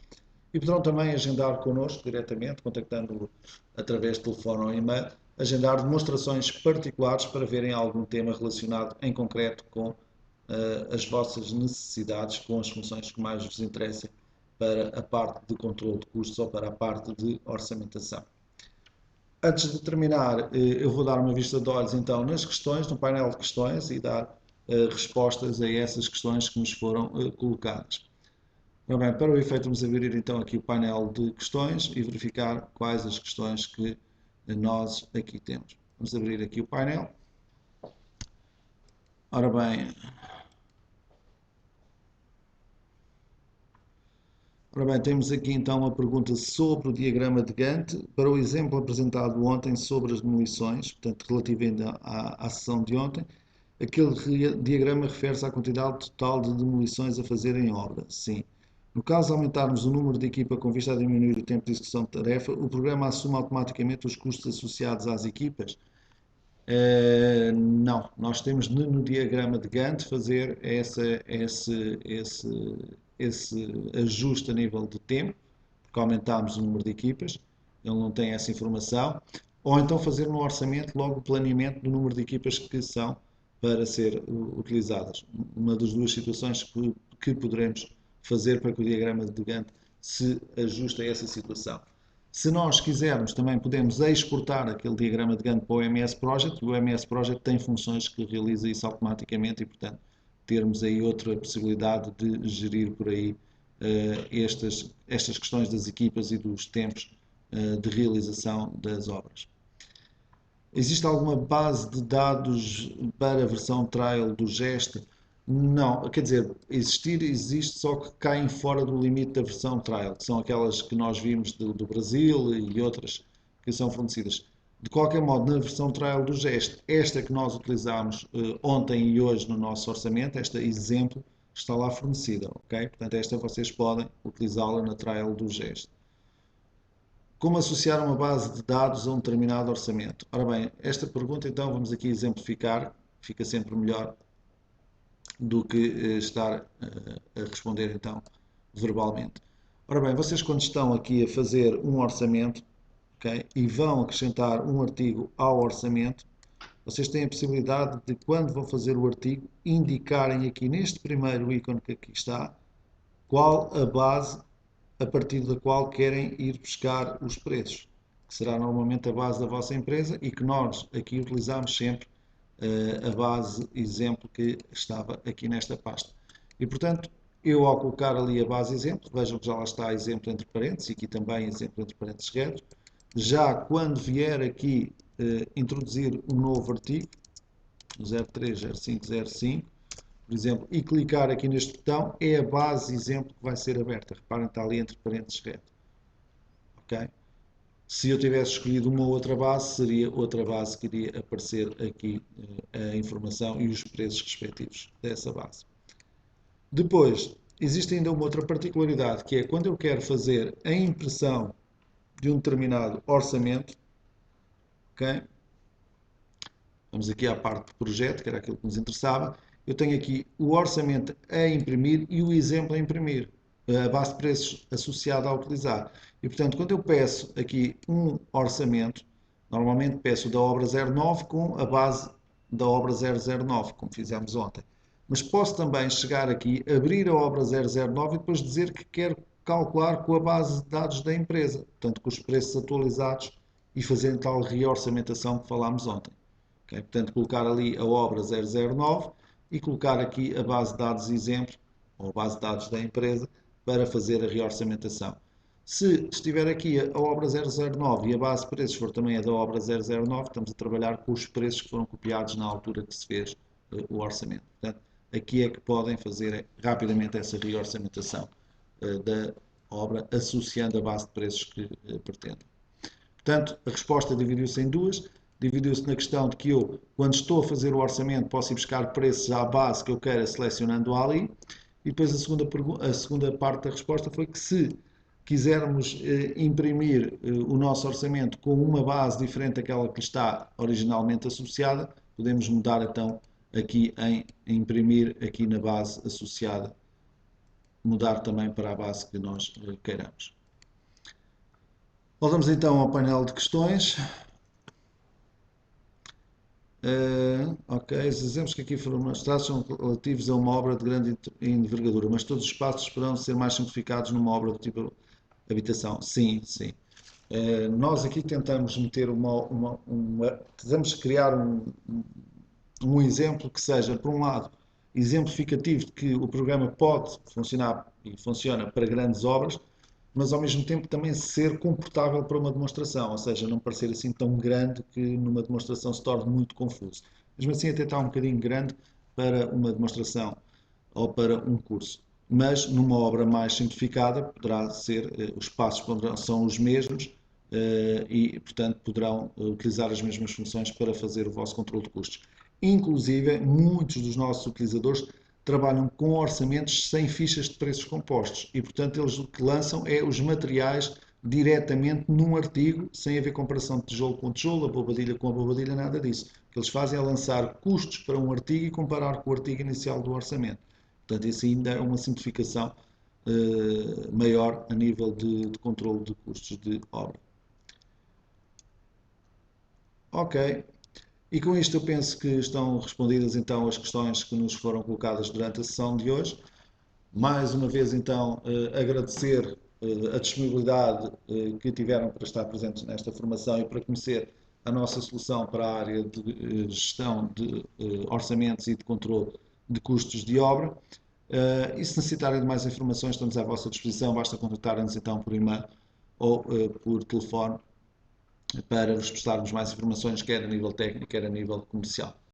S1: e poderão também agendar connosco diretamente, contactando-o através de telefone ou e-mail, agendar demonstrações particulares para verem algum tema relacionado em concreto com as vossas necessidades, com as funções que mais vos interessem para a parte de controle de custos ou para a parte de orçamentação. Antes de terminar, eu vou dar uma vista de olhos então nas questões, no painel de questões e dar respostas a essas questões que nos foram colocadas. Bem, para o efeito, vamos abrir então aqui o painel de questões e verificar quais as questões que nós aqui temos. Vamos abrir aqui o painel. Ora bem, temos aqui então uma pergunta sobre o diagrama de Gantt, para o exemplo apresentado ontem sobre as demolições, portanto, relativo ainda à sessão de ontem. Aquele diagrama refere-se à quantidade total de demolições a fazer em obra. Sim. No caso de aumentarmos o número de equipa com vista a diminuir o tempo de execução de tarefa, o programa assume automaticamente os custos associados às equipas? Não. Nós temos no diagrama de Gantt fazer esse ajuste a nível de tempo, porque aumentámos o número de equipas, ele não tem essa informação, ou então fazer no orçamento logo o planeamento do número de equipas que são para ser utilizadas. Uma das duas situações que poderemos fazer para que o diagrama de Gantt se ajuste a essa situação. Se nós quisermos, também podemos exportar aquele diagrama de Gantt para o MS Project, e o MS Project tem funções que realiza isso automaticamente e, portanto, termos aí outra possibilidade de gerir por aí estas questões das equipas e dos tempos de realização das obras. Existe alguma base de dados para a versão trial do Gesto? Não, quer dizer, existe, só que caem fora do limite da versão trial, que são aquelas que nós vimos do Brasil e outras que são fornecidas. De qualquer modo, na versão trial do Gesto, esta que nós utilizámos ontem e hoje no nosso orçamento, esta exemplo, está lá fornecida, ok? Portanto, esta vocês podem utilizá-la na trial do Gesto. Como associar uma base de dados a um determinado orçamento? Ora bem, esta pergunta então vamos aqui exemplificar, fica sempre melhor. do que estar a responder então verbalmente. Ora bem, vocês quando estão aqui a fazer um orçamento, okay, e vão acrescentar um artigo ao orçamento, vocês têm a possibilidade de, quando vão fazer o artigo, indicarem aqui neste primeiro ícone que aqui está, qual a base a partir da qual querem ir buscar os preços, que será normalmente a base da vossa empresa e que nós aqui utilizamos sempre a base exemplo que estava aqui nesta pasta. E portanto, eu ao colocar ali a base exemplo, vejam que já lá está exemplo entre parênteses e aqui também exemplo entre parênteses retos. Já quando vier aqui introduzir um novo artigo, 03, 05, 05, por exemplo, e clicar aqui neste botão, é a base exemplo que vai ser aberta. Reparem, está ali entre parênteses reto. Ok? Se eu tivesse escolhido uma outra base, seria outra base que iria aparecer aqui a informação e os preços respectivos dessa base. Depois, existe ainda uma outra particularidade, que é quando eu quero fazer a impressão de um determinado orçamento, ok? Vamos aqui à parte de projeto, que era aquilo que nos interessava. Eu tenho aqui o orçamento a imprimir e o exemplo a imprimir, a base de preços associada a utilizar. E, portanto, quando eu peço aqui um orçamento, normalmente peço da obra 09 com a base da obra 009, como fizemos ontem. Mas posso também chegar aqui, abrir a obra 009 e depois dizer que quero calcular com a base de dados da empresa, portanto, com os preços atualizados e fazer tal reorçamentação que falámos ontem. Okay? Portanto, colocar ali a obra 009 e colocar aqui a base de dados exemplo, ou a base de dados da empresa, para fazer a reorçamentação. Se estiver aqui a obra 009 e a base de preços for também a da obra 009, estamos a trabalhar com os preços que foram copiados na altura que se fez o orçamento. Portanto, aqui é que podem fazer rapidamente essa reorçamentação da obra, associando a base de preços que pretendem. Portanto, a resposta dividiu-se em duas. Dividiu-se na questão de que eu, quando estou a fazer o orçamento, posso ir buscar preços à base que eu queira, selecionando ali. E depois a segunda parte da resposta foi que se quisermos imprimir o nosso orçamento com uma base diferente daquela que está originalmente associada, podemos mudar então aqui em imprimir aqui na base associada, mudar também para a base que nós queiramos. Voltamos então ao painel de questões. Ok, os exemplos que aqui foram mostrados são relativos a uma obra de grande envergadura, mas todos os passos poderão ser mais simplificados numa obra do tipo habitação. Sim, sim. Nós aqui tentamos meter tentamos criar um exemplo que seja, por um lado, exemplificativo de que o programa pode funcionar e funciona para grandes obras, mas ao mesmo tempo também ser comportável para uma demonstração, ou seja, não parecer assim tão grande que numa demonstração se torne muito confuso. Mesmo assim até está um bocadinho grande para uma demonstração ou para um curso. Mas numa obra mais simplificada poderá ser, os passos são os mesmos e, portanto, poderão utilizar as mesmas funções para fazer o vosso controle de custos. Inclusive, muitos dos nossos utilizadores trabalham com orçamentos sem fichas de preços compostos e, portanto, eles o que lançam é os materiais diretamente num artigo, sem haver comparação de tijolo com tijolo, abobadilha com abobadilha, nada disso. O que eles fazem é lançar custos para um artigo e comparar com o artigo inicial do orçamento. Portanto, isso ainda é uma simplificação maior a nível de controle de custos de obra. Ok. E com isto eu penso que estão respondidas então as questões que nos foram colocadas durante a sessão de hoje. Mais uma vez então agradecer a disponibilidade que tiveram para estar presentes nesta formação e para conhecer a nossa solução para a área de gestão de orçamentos e de controle de custos de obra. E se necessitarem de mais informações, estamos à vossa disposição, basta contactar-nos então por e-mail ou por telefone para vos prestarmos mais informações, quer a nível técnico, quer a nível comercial.